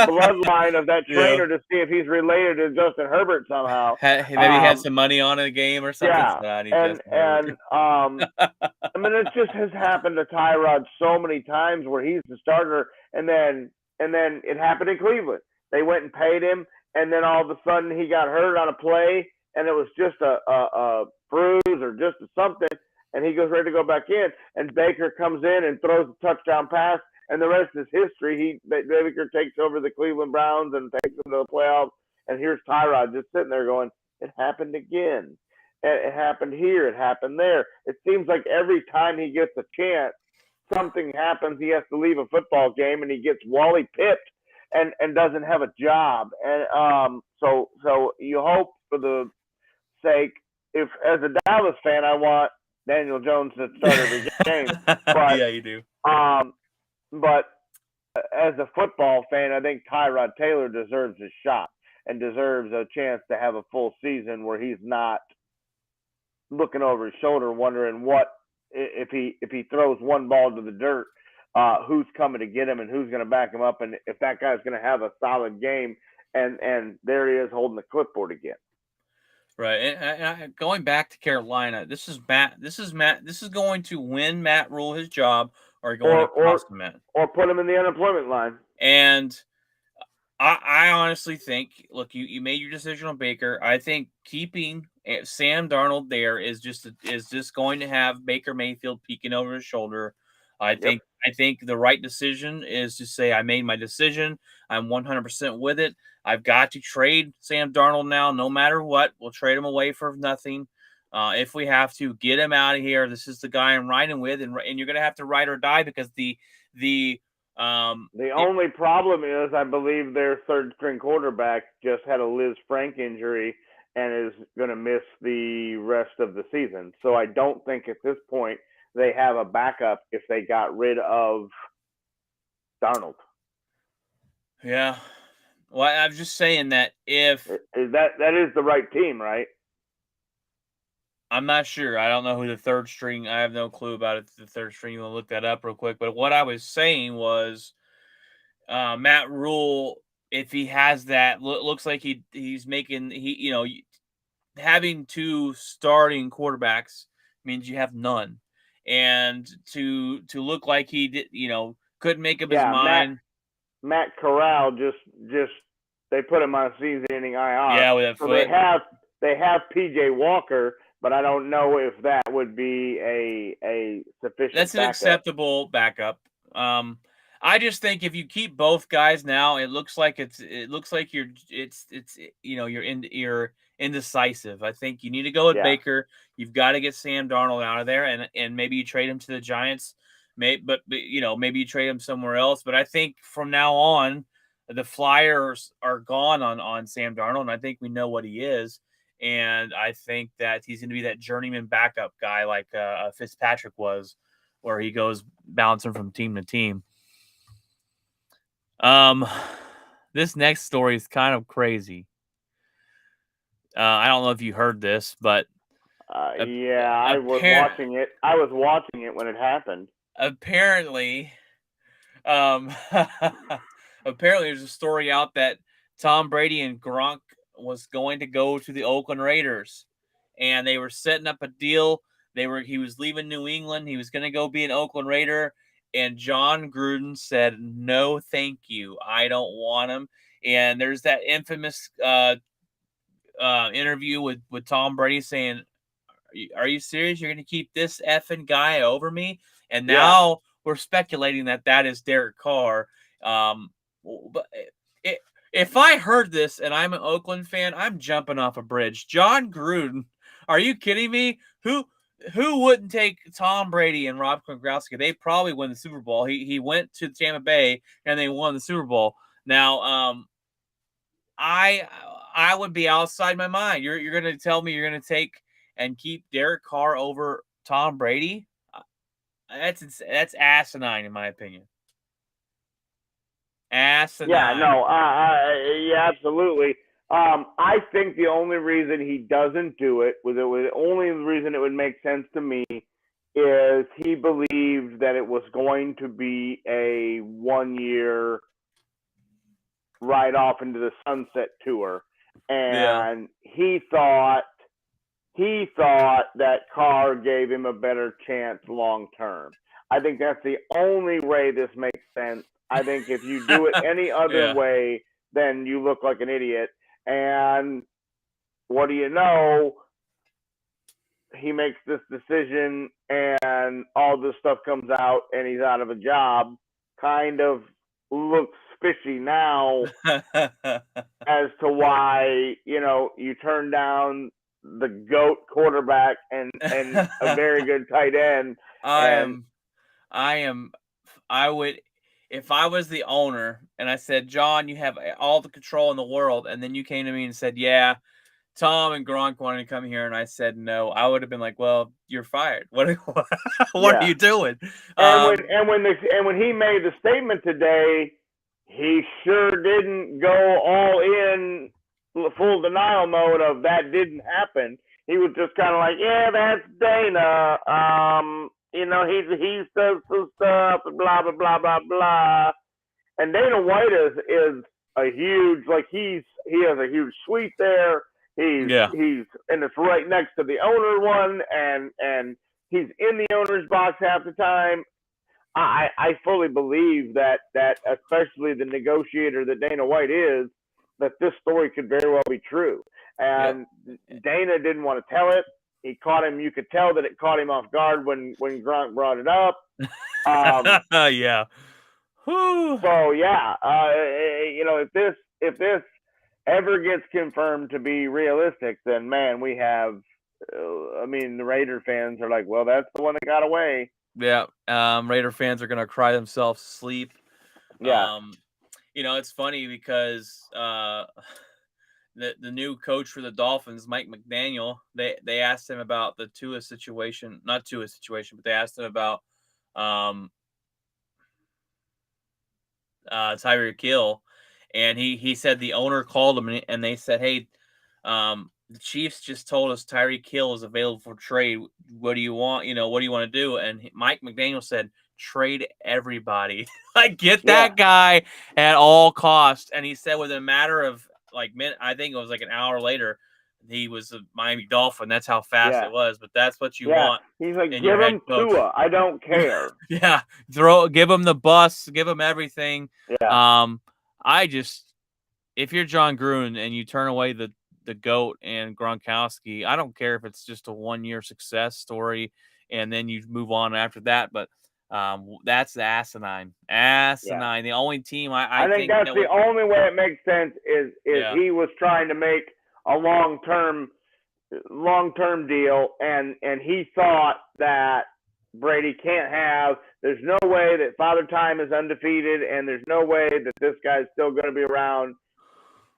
bloodline of that trainer to see if he's related to Justin Herbert somehow. Maybe he had some money on a game or something. Yeah, I mean, it just has happened to Tyrod so many times where he's the starter, and then it happened in Cleveland. They went and paid him, and then all of a sudden he got hurt on a play, and it was just a bruise or just something, and he goes ready to go back in, and Baker comes in and throws a touchdown pass, and the rest is history. Baker takes over the Cleveland Browns and takes them to the playoffs, and here's Tyrod just sitting there going, it happened again. It happened here. It happened there. It seems like every time he gets a chance, something happens. He has to leave a football game, and he gets Wally pipped and doesn't have a job. And so you hope for the sake, if as a Dallas fan, I want Daniel Jones to start every game. But, yeah, you do. But as a football fan, I think Tyrod Taylor deserves a shot and deserves a chance to have a full season where he's not looking over his shoulder wondering what if he throws one ball to the dirt, who's coming to get him and who's going to back him up, and if that guy's going to have a solid game. And there he is holding the clipboard again. Right, and going back to Carolina, this is Matt. This is going to win Matt Rule his job, or going to cost him it, or put him in the unemployment line. And I honestly think, look, you made your decision on Baker. I think keeping Sam Darnold there is just going to have Baker Mayfield peeking over his shoulder. I think the right decision is to say, I made my decision. I'm 100% with it. I've got to trade Sam Darnold now, no matter what. We'll trade him away for nothing. If we have to get him out of here, this is the guy I'm riding with, and you're going to have to ride or die, because the The only problem is, I believe their third string quarterback just had a Liz Frank injury and is going to miss the rest of the season. So I don't think at this point they have a backup if they got rid of Darnold. Yeah. Well, I'm just saying that if that is the right team, right? I'm not sure. I don't know who the third string. I have no clue about it. The third string. You want to look that up real quick. But what I was saying was, Matt Rule, if he has that, looks like he's making having two starting quarterbacks means you have none, and to look like he did, couldn't make up his mind. Matt Corral just they put him on season-ending IR. Yeah, with that so foot. They have PJ Walker, but I don't know if that would be a sufficient. That's an backup. Acceptable backup. I just think if you keep both guys now, it looks like you're indecisive. I think you need to go with Baker. You've got to get Sam Darnold out of there, and maybe you trade him to the Giants. Maybe you trade him somewhere else. But I think from now on, the Flyers are gone on Sam Darnold, and I think we know what he is. And I think that he's going to be that journeyman backup guy like Fitzpatrick was, where he goes bouncing from team to team. This next story is kind of crazy. I don't know if you heard this, but I was watching it. I was watching it when it happened. Apparently, there's a story out that Tom Brady and Gronk was going to go to the Oakland Raiders, and they were setting up a deal. He was leaving New England. He was going to go be an Oakland Raider, and John Gruden said, "No, thank you. I don't want him." And there's that infamous interview with Tom Brady saying, "Are you serious? You're going to keep this effing guy over me?" And now we're speculating that is Derek Carr. But if I heard this and I'm an Oakland fan, I'm jumping off a bridge. John Gruden, are you kidding me? Who wouldn't take Tom Brady and Rob Gronkowski? They probably win the Super Bowl. He went to Tampa Bay and they won the Super Bowl. Now, I would be outside my mind. You're going to tell me you're going to take and keep Derek Carr over Tom Brady? That's asinine in my opinion. Asinine. Yeah, no, yeah, absolutely. I think the only reason he doesn't do it the only reason it would make sense to me is he believed that it was going to be a 1-year ride off into the sunset tour, and he thought that Carr gave him a better chance long term. I think that's the only way this makes sense. I think if you do it any other way, then you look like an idiot. And what do you know? He makes this decision and all this stuff comes out and he's out of a job. Kind of looks fishy now as to why, you turn down the GOAT quarterback and a very good tight end. I would, if I was the owner and I said, "John, you have all the control in the world," and then you came to me and said, "Yeah, Tom and Gronk wanted to come here," and I said no, I would have been like, "Well, you're fired. What are you doing?" And when he made the statement today, he sure didn't go all in full denial mode of that didn't happen. He was just kind of like, "Yeah, that's Dana. He says some stuff and blah blah blah blah blah." And Dana White is a huge, he has a huge suite there. He's and it's right next to the owner one, and he's in the owner's box half the time. I fully believe that especially the negotiator that Dana White is, that this story could very well be true. And Dana didn't want to tell it. He caught him. You could tell that it caught him off guard when Gronk brought it up. Yeah. Whew. So if this ever gets confirmed to be realistic, then man, we have. The Raider fans are like, well, that's the one that got away. Yeah. Raider fans are gonna cry themselves to sleep. Yeah, It's funny because the new coach for the Dolphins, Mike McDaniel, they asked him about the Tua situation, not Tua situation, but they asked him about um Tyreek Hill, and he said the owner called him and they said, "Hey, the Chiefs just told us Tyreek Hill is available for trade. What do you want? What do you want to do?" And Mike McDaniel said, "Trade everybody. Like get yeah, that guy at all costs." And he said within a matter of like minute, I think it was like an hour later, he was a Miami Dolphin. That's how fast yeah, it was. But that's what you yeah. want He's like, in your give head him coach. Tua. I don't care. Yeah, give him the bus, give him everything. Yeah, Um, I just if you're John Gruden and you turn away the goat and Gronkowski, I don't care if it's just a 1 year success story and then you move on after that. But that's the asinine, yeah. asinine. The only team I I think think that's that the would, only way it makes sense is yeah, he was trying to make a long term deal, and he thought that Brady can't have. There's no way that Father Time is undefeated, and there's no way that this guy's still going to be around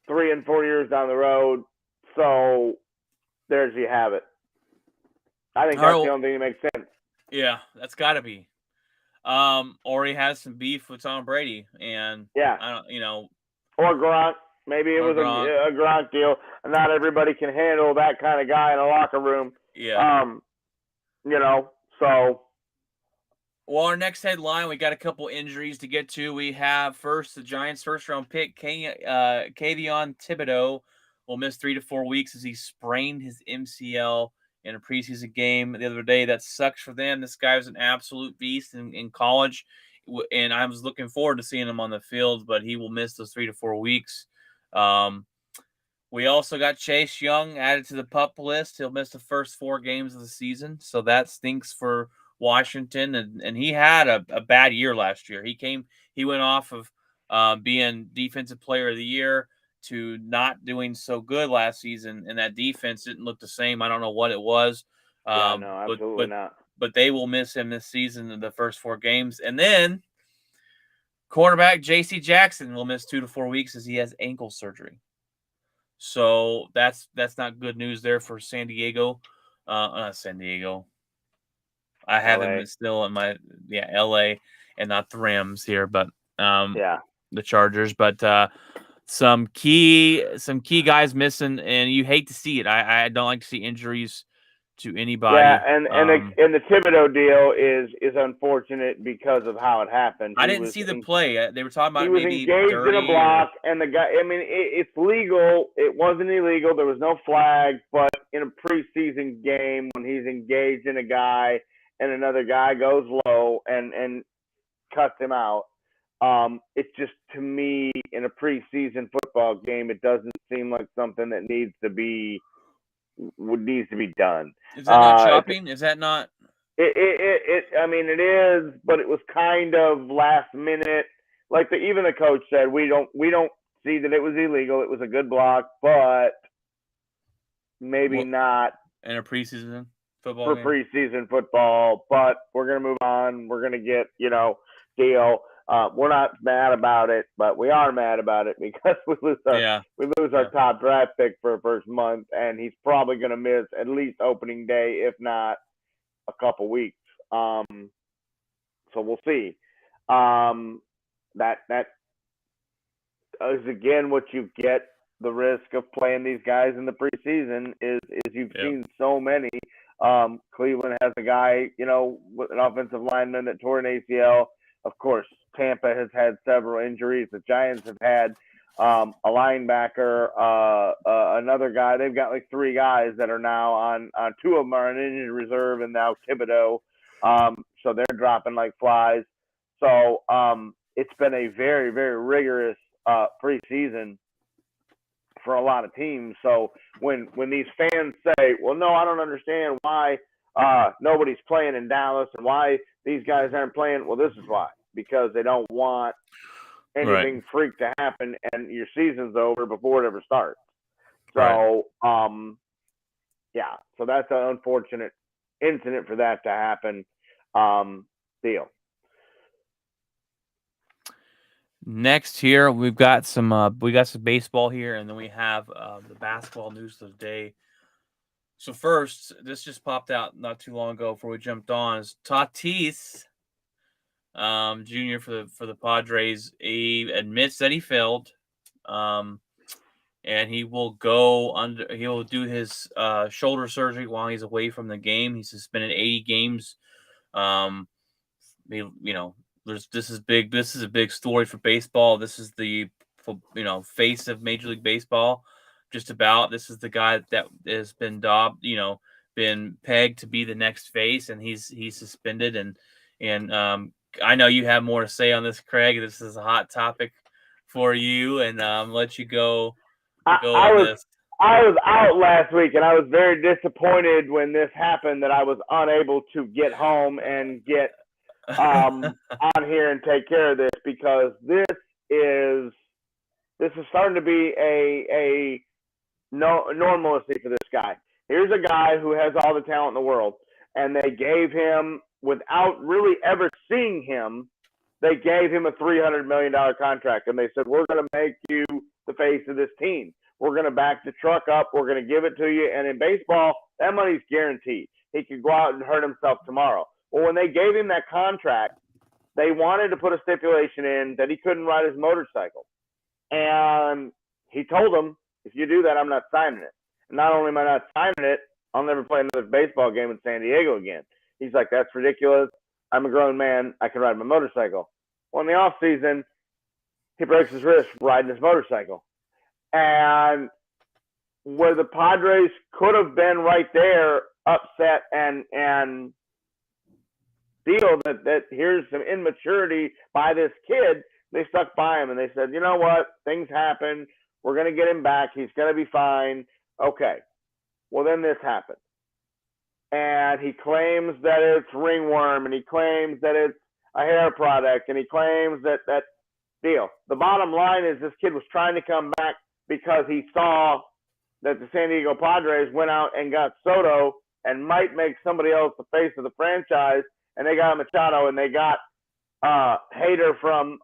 3 and 4 years down the road. So there's you have it. I think all right, that's the well, only thing that makes sense. yeah, that's got to be. Or he has some beef with Tom Brady, and Yeah, I don't, or Gronk. Maybe it or was Gronk, a Gronk deal. Not everybody can handle that kind of guy in a locker room. yeah. Um, so Well, our next headline, we got a couple injuries to get to. We have first the Giants' first-round pick, Kayvon Thibodeau, will miss 3 to 4 weeks as he sprained his MCL in a preseason game the other day. That sucks for them. This guy was an absolute beast in college, and I was looking forward to seeing him on the field, but he will miss those 3 to 4 weeks. Um, we also got Chase Young added to the PUP list. He'll miss the first 4 games of the season, so that stinks for Washington. And he had a bad year last year. He went off of being Defensive Player of the Year to not doing so good last season, and that defense didn't look the same. I don't know what it was, yeah, um, no, but absolutely but not. but they will miss him this season in the first 4 games, and then quarterback J.C. Jackson will miss 2 to 4 weeks as he has ankle surgery. So that's not good news there for San Diego. Not San Diego. I have them LA. still in my LA and not the Rams here, but um Yeah. the Chargers. But some key guys missing, and you hate to see it. I don't like to see injuries to Yeah, anybody. and the Thibodeau deal is unfortunate because of how it happened. I didn't see the play. They were talking He about was maybe engaged in a dirty or block, and the guy. I mean, it's legal. It wasn't illegal. There was no flag, but in a preseason game, when he's engaged in a guy, and another guy goes low and cuts him out, it's just to me in a preseason football game, it doesn't seem like something that needs to be done. is that not It's chopping? Is that not I mean, it is, but it was kind of last minute. Like even the coach said, we don't see that it was illegal. It was a good block, but maybe what not in a preseason football for game? preseason football. But we're gonna move on. We're gonna get deal. We're not mad about it, but we are mad about it because Yeah. we lose Yeah. our top draft pick for a first month, and he's probably gonna miss at least opening day, if not a couple weeks. So we'll see. That is again what you get. The risk of playing these guys in the preseason is you've Yeah. seen so many. Cleveland has a guy, with an offensive lineman that tore an ACL. Of course, Tampa has had several injuries. The Giants have had a linebacker, another guy. They've got like 3 guys that are now on 2 of them are on injured reserve, and now Thibodeau. So they're dropping like flies. So it's been a very, very rigorous preseason for a lot of teams. So when these fans say, "Well, no, I don't understand why nobody's playing in Dallas and why these guys aren't playing," well, this is why, because they don't want Right. anything freak to happen and your season's over before it ever starts. Right. So yeah, so that's an unfortunate incident for that to happen. deal. Next here, we've got some baseball here, and then we have the basketball news of the day. So first, this just popped out not too long ago before we jumped on. Is Tatis Jr. for the Padres? He admits that he failed, and he will he will do his shoulder surgery while he's away from the game. He's suspended 80 games. This is big. This is a big story for baseball. This is the face of Major League Baseball. Just about. This is the guy that has been been pegged to be the next face, and he's suspended. And I know you have more to say on this, Craig. This is a hot topic for you, and let you go. I was out last week, and I was very disappointed when this happened that I was unable to get home and get on here and take care of this, because this is starting to be a normalcy for this guy. Here's a guy who has all the talent in the world, and they gave him, without really ever seeing him, they gave him a $300 million contract, and they said, we're going to make you the face of this team. We're going to back the truck up. We're going to give it to you. And in baseball, that money's guaranteed. He could go out and hurt himself tomorrow. Well, when they gave him that contract, they wanted to put a stipulation in that he couldn't ride his motorcycle. And he told them, if you do that, I'm not signing it. And not only am I not signing it, I'll never play another baseball game in San Diego again. He's like, that's ridiculous. I'm a grown man. I can ride my motorcycle. Well, in the off season, he breaks his wrist riding his motorcycle. And where the Padres could have been right there, upset and feel that here's some immaturity by this kid, they stuck by him and they said, you know what, things happen. We're going to get him back. He's going to be fine. Okay. Well, then this happened. And he claims that it's ringworm, and he claims that it's a hair product, and he claims that deal. The bottom line is this kid was trying to come back because he saw that the San Diego Padres went out and got Soto and might make somebody else the face of the franchise, and they got Machado, and they got Hader from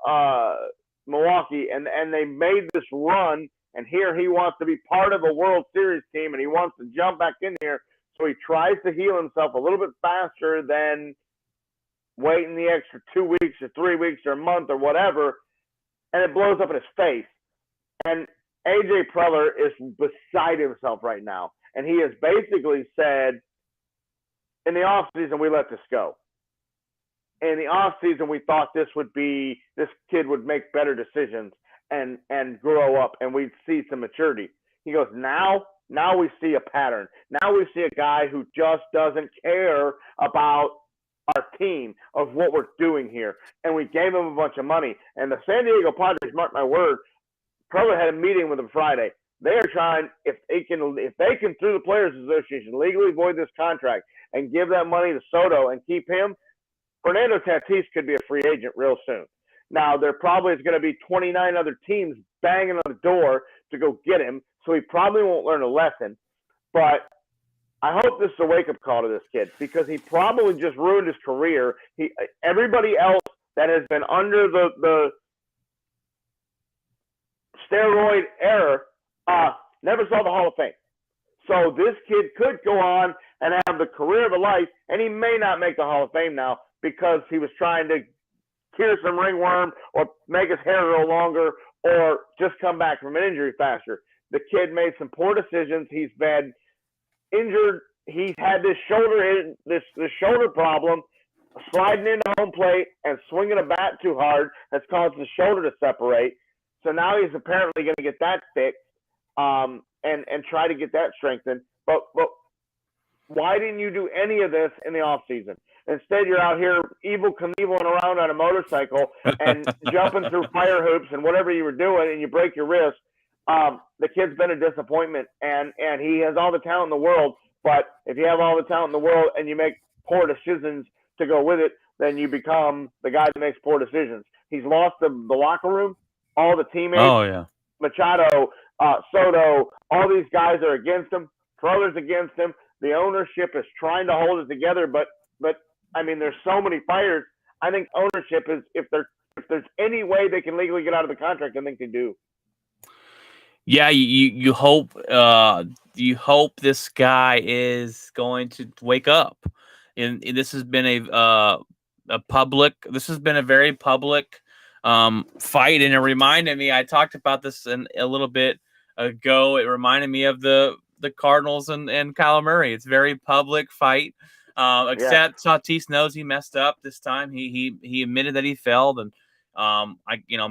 Milwaukee, and they made this run, and here he wants to be part of a World Series team, and he wants to jump back in here, so he tries to heal himself a little bit faster than waiting the extra 2 weeks or 3 weeks or a month or whatever, and it blows up in his face. And AJ Preller is beside himself right now, and he has basically said, in the offseason, we let this go. In the offseason, we thought this kid would make better decisions and grow up, and we'd see some maturity. He goes, now we see a pattern. Now we see a guy who just doesn't care about our team, of what we're doing here. And we gave him a bunch of money. And the San Diego Padres, mark my word, Preller had a meeting with him Friday. They are trying, if they can through the Players Association, legally void this contract and give that money to Soto and keep him, Fernando Tatis could be a free agent real soon. Now, there probably is going to be 29 other teams banging on the door to go get him, so he probably won't learn a lesson. But I hope this is a wake-up call to this kid, because he probably just ruined his career. Everybody else that has been under the steroid era never saw the Hall of Fame. So this kid could go on and have the career of a life, and he may not make the Hall of Fame now because he was trying to cure some ringworm or make his hair grow longer or just come back from an injury faster. The kid made some poor decisions. He's been injured. He's had this shoulder problem, sliding into home plate and swinging a bat too hard has caused the shoulder to separate. So now he's apparently going to get that fixed and try to get that strengthened. But why didn't you do any of this in the offseason? Instead, you're out here Evel Knieveling around on a motorcycle and jumping through fire hoops and whatever you were doing, and you break your wrist. The kid's been a disappointment, and he has all the talent in the world. But if you have all the talent in the world and you make poor decisions to go with it, then you become the guy that makes poor decisions. He's lost the locker room, all the teammates. Oh, yeah. Machado, Soto, all these guys are against him. Preller's against him. The ownership is trying to hold it together, but I mean, there's so many fighters. I think ownership is if there's any way they can legally get out of the contract, I think they do. Yeah, you hope this guy is going to wake up. And this has been a very public fight, and it reminded me. I talked about this a little bit ago. It reminded me of the Cardinals and Kyler Murray. It's a very public fight. Except Tatis knows he messed up this time. He admitted that he failed, and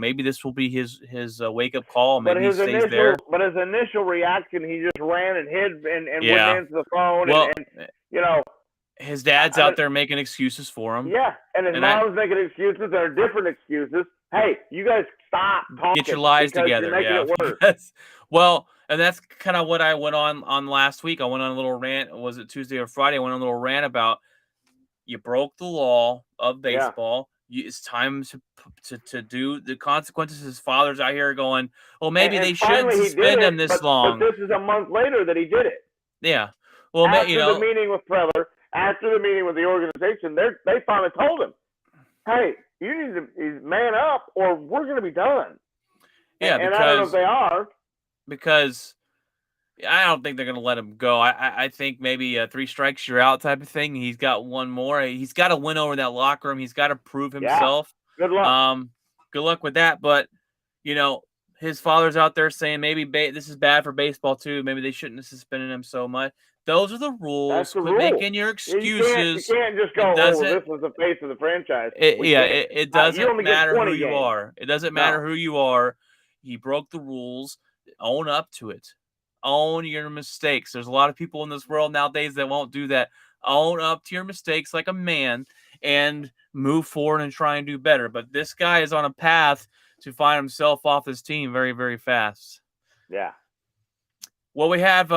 maybe this will be his wake up call. Maybe he stays there. But his initial reaction, he just ran and hid and wouldn't answer the phone. Well, and his dad's out there making excuses for him. Yeah, and his mom's making excuses that are different excuses. Hey, you guys stop talking. Get your lives together. You're making it worse. Well, and that's kind of what I went on last week. I went on a little rant. Was it Tuesday or Friday? I went on a little rant about you broke the law of baseball. Yeah. It's time to do the consequences. His father's out here going, well, maybe they shouldn't suspend him this long. But this is a month later that he did it. Yeah. Well, after the meeting with Preller, after the meeting with the organization, they finally told him, hey, you need to man up or we're going to be done. Yeah, and I don't know if they are. Because I don't think they're going to let him go. I think maybe 3 strikes, you're out type of thing. He's got one more. He's got to win over that locker room. He's got to prove himself. Yeah. Good luck. Good luck with that. But, his father's out there saying maybe this is bad for baseball too. Maybe they shouldn't have suspended him so much. Those are the rules. That's the Quit rule. making your excuses. You can't just go, this was the face of the franchise. It doesn't matter who you games. are. It doesn't matter who you are. He broke the rules. Own up to it. Own your mistakes. There's a lot of people in this world nowadays that won't do that. Own up to your mistakes like a man and move forward and try and do better. But this guy is on a path to find himself off this team very, very fast. Yeah. Well, we have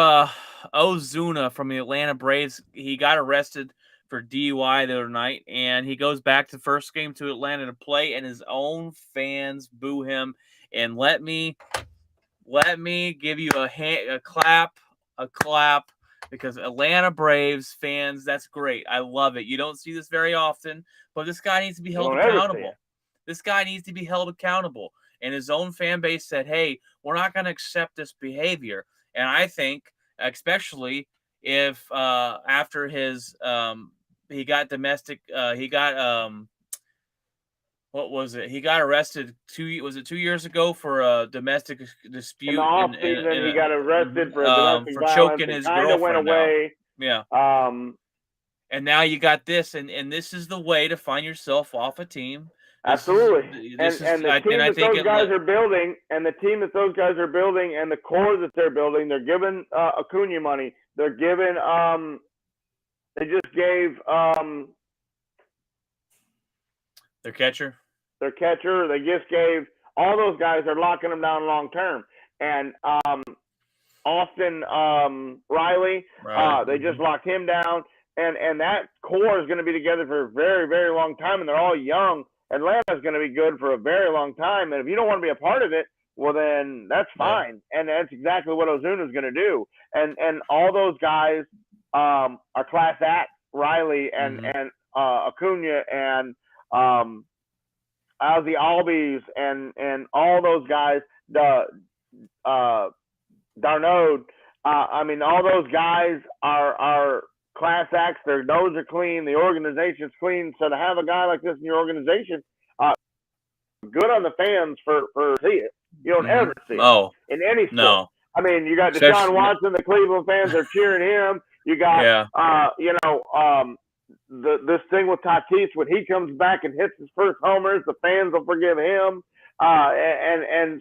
Ozuna from the Atlanta Braves. He got arrested for DUI the other night, and he goes back to the first game to Atlanta to play, and his own fans boo him. And let me give you a clap, because Atlanta Braves fans, that's great. I love it. You don't see this very often, but this guy needs to be held accountable. This guy needs to be held accountable. And his own fan base said, hey, we're not going to accept this behavior. And I think, especially if after his he got domestic, what was it? He got arrested 2 years ago for a domestic dispute. In the offseason, he got arrested for domestic for violence. choking his girlfriend. Went away. Now. Yeah. And now you got this, and this is the way to find yourself off a team. Absolutely. And the team that those guys are building, and the core that they're building, they're giving Acuna money. They're giving they just gave their catcher. They just gave all those guys are locking them down long term. And Austin Riley, they just locked him down. And that core is going to be together for a very, very long time, and they're all young. Atlanta's going to be good for a very long time, and if you don't want to be a part of it, well, then that's fine. Yeah. And that's exactly what Ozuna's going to do. And all those guys are class acts, Riley and Acuna and Ozzy Albies and all those guys, Darno. All those guys are class acts. Their nose are clean. The organization's clean. So to have a guy like this in your organization, good on the fans for see it. You don't ever see it in any sport. No. You got Deshaun Watson. The Cleveland fans are cheering him. You got, this thing with Tatis when he comes back and hits his first homers, the fans will forgive him.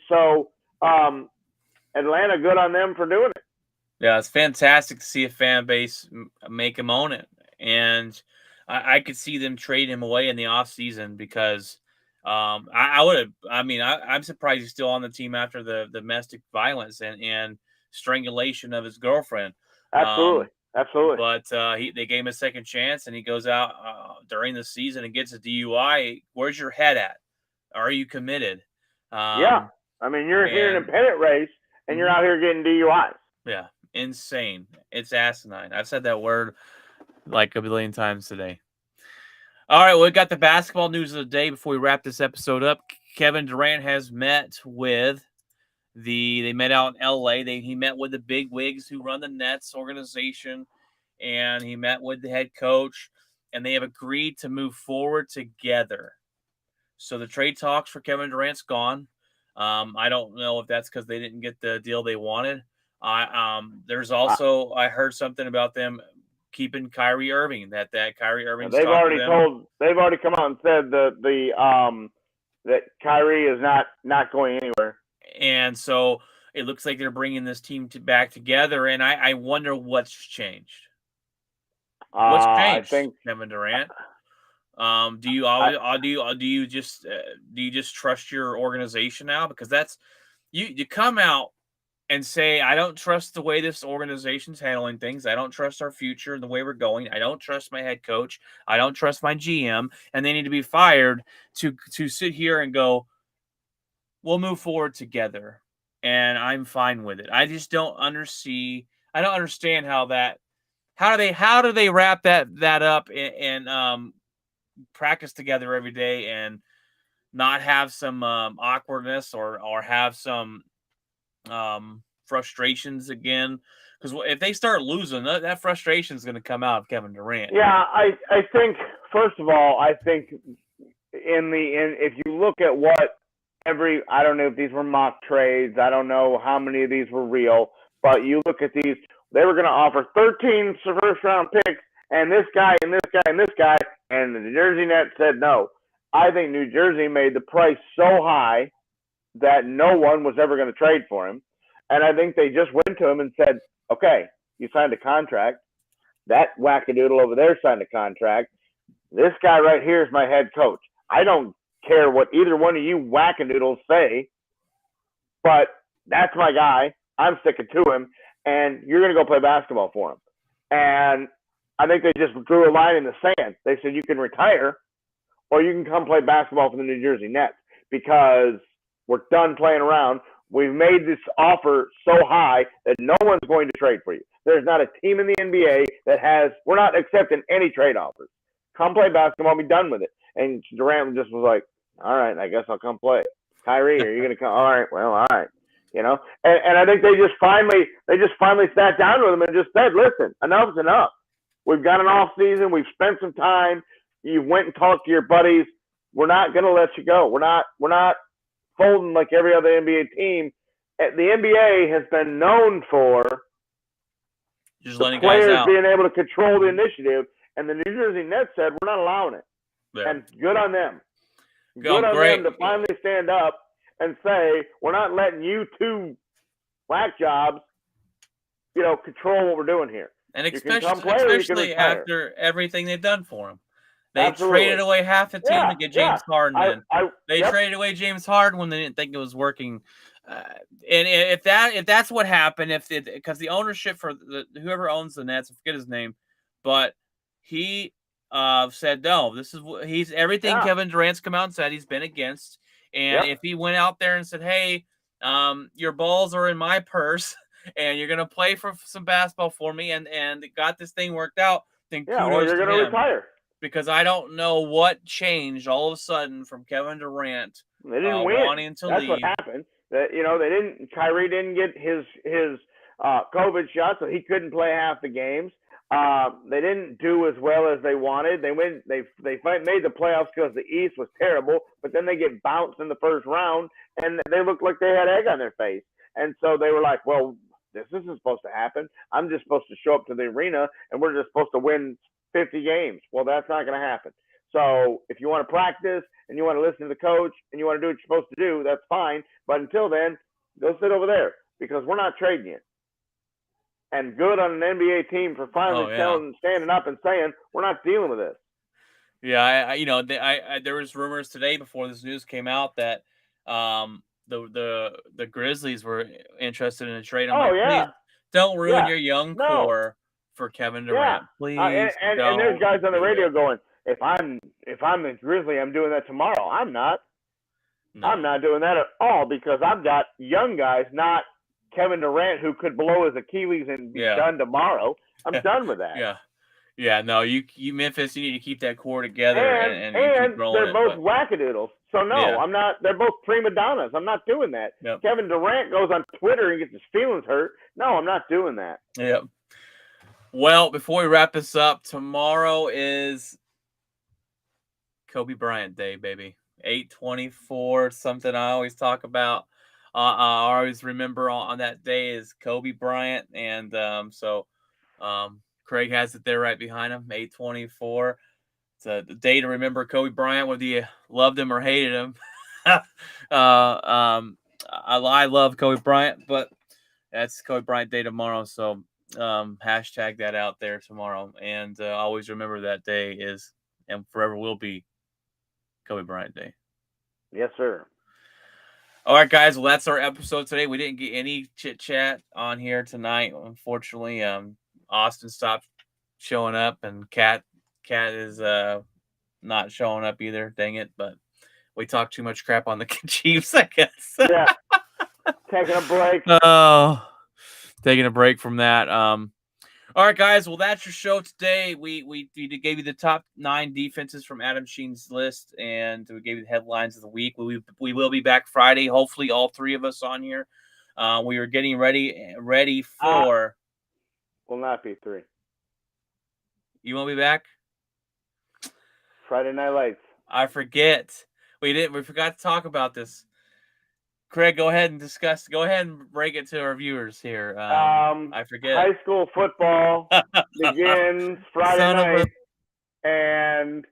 So Atlanta, good on them for doing it. Yeah, it's fantastic to see a fan base make him own it. And I could see them trade him away in the offseason because I'm surprised he's still on the team after the domestic violence and strangulation of his girlfriend. Absolutely. But they gave him a second chance, and he goes out during the season and gets a DUI. Where's your head at? Are you committed? You're here in a pennant race, and you're out here getting DUIs. Yeah. Insane. It's asinine. I've said that word like a billion times today. All right, well, we got the basketball news of the day before we wrap this episode up. Kevin Durant has met with they met out in LA. He met with the big wigs who run the Nets organization, and he met with the head coach, and they have agreed to move forward together. So the trade talks for Kevin Durant's gone. I don't know if that's because they didn't get the deal they wanted. There's also I heard something about them keeping Kyrie Irving. That Kyrie Irving's they've talked already to them. they've already come out and said that Kyrie is not going anywhere. And so it looks like they're bringing this team back together. And I wonder what's changed. What's changed, I think Kevin Durant? Do you just trust your organization now? Because that's you come out and say, I don't trust the way this organization's handling things. I don't trust our future and the way we're going. I don't trust my head coach. I don't trust my GM, and they need to be fired to sit here and go, we'll move forward together. And I'm fine with it. I just don't understand how do they wrap that up and practice together every day and not have some awkwardness or have some frustrations again, because if they start losing, that frustration is going to come out of Kevin Durant. Yeah, I think first of all, I think if you look at what I don't know if these were mock trades, I don't know how many of these were real, but you look at these, they were going to offer 13 first round picks and this guy and this guy and this guy, and the New Jersey Nets said no. I think New Jersey made the price so high that no one was ever going to trade for him. And I think they just went to him and said, okay, you signed a contract. That wackadoodle over there signed a contract. This guy right here is my head coach. I don't care what either one of you wackadoodles say, but that's my guy. I'm sticking to him, and you're going to go play basketball for him. And I think they just drew a line in the sand. They said you can retire or you can come play basketball for the New Jersey Nets because we're done playing around. We've made this offer so high that no one's going to trade for you. There's not a team in the NBA we're not accepting any trade offers. Come play basketball, be done with it. And Durant just was like, all right, I guess I'll come play. Kyrie, are you going to come? All right, well, all right. And I think they just finally sat down with him and just said, listen, enough's enough. We've got an off season. We've spent some time. You went and talked to your buddies. We're not going to let you go. We're not folding like every other NBA team. The NBA has been known for just the players being able to control the initiative, and the New Jersey Nets said, we're not allowing it. Yeah. And good on them. Good on them to finally stand up and say, we're not letting you two whack jobs, control what we're doing here. And especially after everything they've done for him. They traded away half the team to get James Harden in. They traded away James Harden when they didn't think it was working. And if that's what happened, because the ownership for whoever owns the Nets, I forget his name, but he said no. This is he's everything Kevin Durant's come out and said he's been against. And if he went out there and said, "Hey, your balls are in my purse, and you're gonna play for some basketball for me," and got this thing worked out, then kudos or you're gonna retire. Because I don't know what changed all of a sudden from Kevin Durant. They didn't win. Wanting to That's leave. What happened. That they didn't. Kyrie didn't get his COVID shot, so he couldn't play half the games. They didn't do as well as they wanted. They made the playoffs because the East was terrible, but then they get bounced in the first round, and they looked like they had egg on their face. And so they were like, well, this isn't supposed to happen. I'm just supposed to show up to the arena, and we're just supposed to win 50 games. Well, that's not going to happen. So if you want to practice and you want to listen to the coach and you want to do what you're supposed to do, that's fine. But until then, go sit over there because we're not trading you. And good on an NBA team for finally standing up and saying, we're not dealing with this. Yeah, there was rumors today before this news came out that the Grizzlies were interested in a trade. I'm please don't ruin your young core for Kevin Durant, please. And there's guys on the radio going, if I'm the Grizzly, I'm doing that tomorrow. I'm not. No. I'm not doing that at all because I've got young guys, not Kevin Durant, who could blow his Achilles and be done tomorrow. I'm done with that. Yeah. Yeah, no, you Memphis, you need to keep that core together and keep And rolling they're it. both But wackadoodles. So no, yeah, I'm not. They're both prima donnas. I'm not doing that. yep, Kevin Durant goes on Twitter and gets his feelings hurt. No, I'm not doing that. yep. Well, before we wrap this up, tomorrow is Kobe Bryant Day, baby. 8/24, something I always talk about. I always remember on that day is Kobe Bryant, and Craig has it there right behind him. 8/24. It's a day to remember Kobe Bryant, whether you loved him or hated him. I love Kobe Bryant, but that's Kobe Bryant Day tomorrow. So hashtag that out there tomorrow, and always remember that day is and forever will be Kobe Bryant Day. Yes, sir. All right, guys. Well, that's our episode today. We didn't get any chit chat on here tonight, unfortunately. Austin stopped showing up, and Kat is not showing up either. Dang it! But we talked too much crap on the Chiefs, I guess. Yeah. Taking a break. Oh, taking a break from that. All right, guys. Well, that's your show today. We gave you the top 9 defenses from Adam Scheins' list, and we gave you the headlines of the week. We will be back Friday. Hopefully, all 3 of us on here. We are getting ready for. Will not be 3. You won't be back? Friday Night Lights. I forget. We forgot to talk about this. Craig, go ahead and discuss. Go ahead and break it to our viewers here. I forget. High school football begins Friday night, and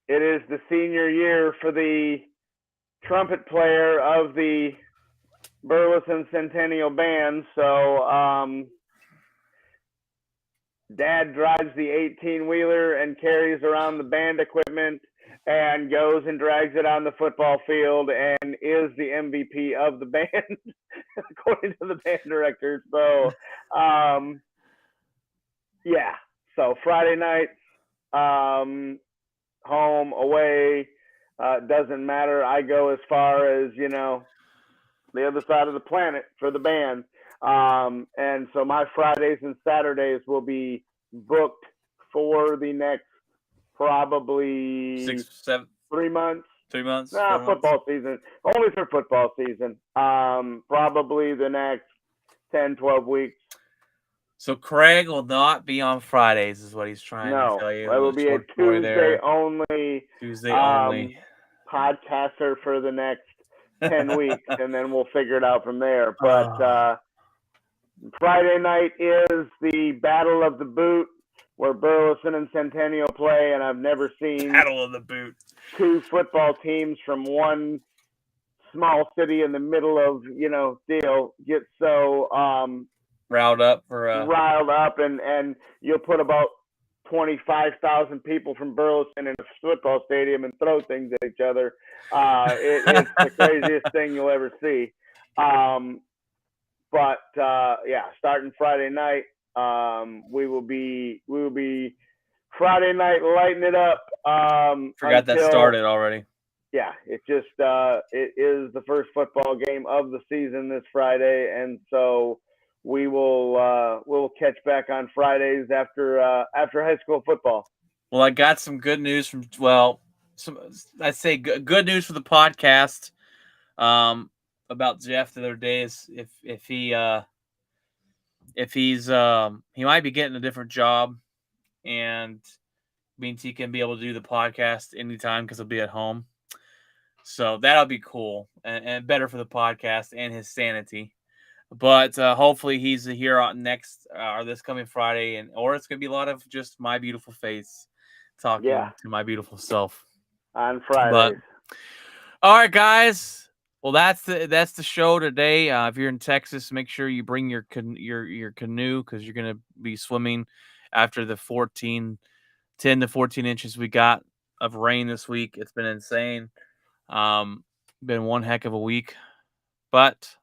it is the senior year for the trumpet player of the Burleson Centennial Band. So Dad drives the 18-wheeler and carries around the band equipment and goes and drags it on the football field and is the MVP of the band, according to the band director. So, yeah. So Friday night, home, away, doesn't matter. I go as far as, the other side of the planet for the band. And so my Fridays and Saturdays will be booked for the next probably 3 months. 3 months? Nah, football season. Only for football season. Probably the next 10, 12 weeks. So Craig will not be on Fridays, is what he's trying to tell you. No, it will be a Tuesday only. Tuesday only. Podcaster for the next 10 weeks, and then we'll figure it out from there. But Friday night is the Battle of the Boot, where Burleson and Centennial play, and I've never seen Battle of the Boot. 2 football teams from one small city in the middle of, deal get so riled up and you'll put about 25,000 people from Burleson in a football stadium and throw things at each other. It's the craziest thing you'll ever see. But starting Friday night, we will be Friday night lighting it up. Forgot that started already. Yeah, it is the first football game of the season this Friday, and so we'll catch back on Fridays after high school football. Well, I got some good news from I'd say good news for the podcast. About Jeff the other day is if he might be getting a different job, and means he can be able to do the podcast anytime because he'll be at home. So that'll be cool and better for the podcast and his sanity. But hopefully he's here on this coming Friday, or it's gonna be a lot of just my beautiful face talking to my beautiful self on Friday. But all right, guys. Well, that's the show today. If you're in Texas, make sure you bring your canoe because you're gonna be swimming after the 10 to 14 inches we got of rain this week. It's been insane. Been one heck of a week, but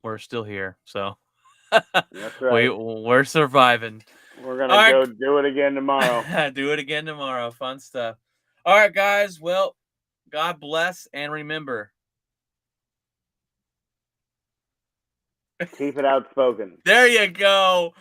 we're still here. So that's right. We're surviving. We're gonna go do it again tomorrow. Do it again tomorrow. Fun stuff. All right, guys. Well, God bless, and remember, keep it outspoken. There you go.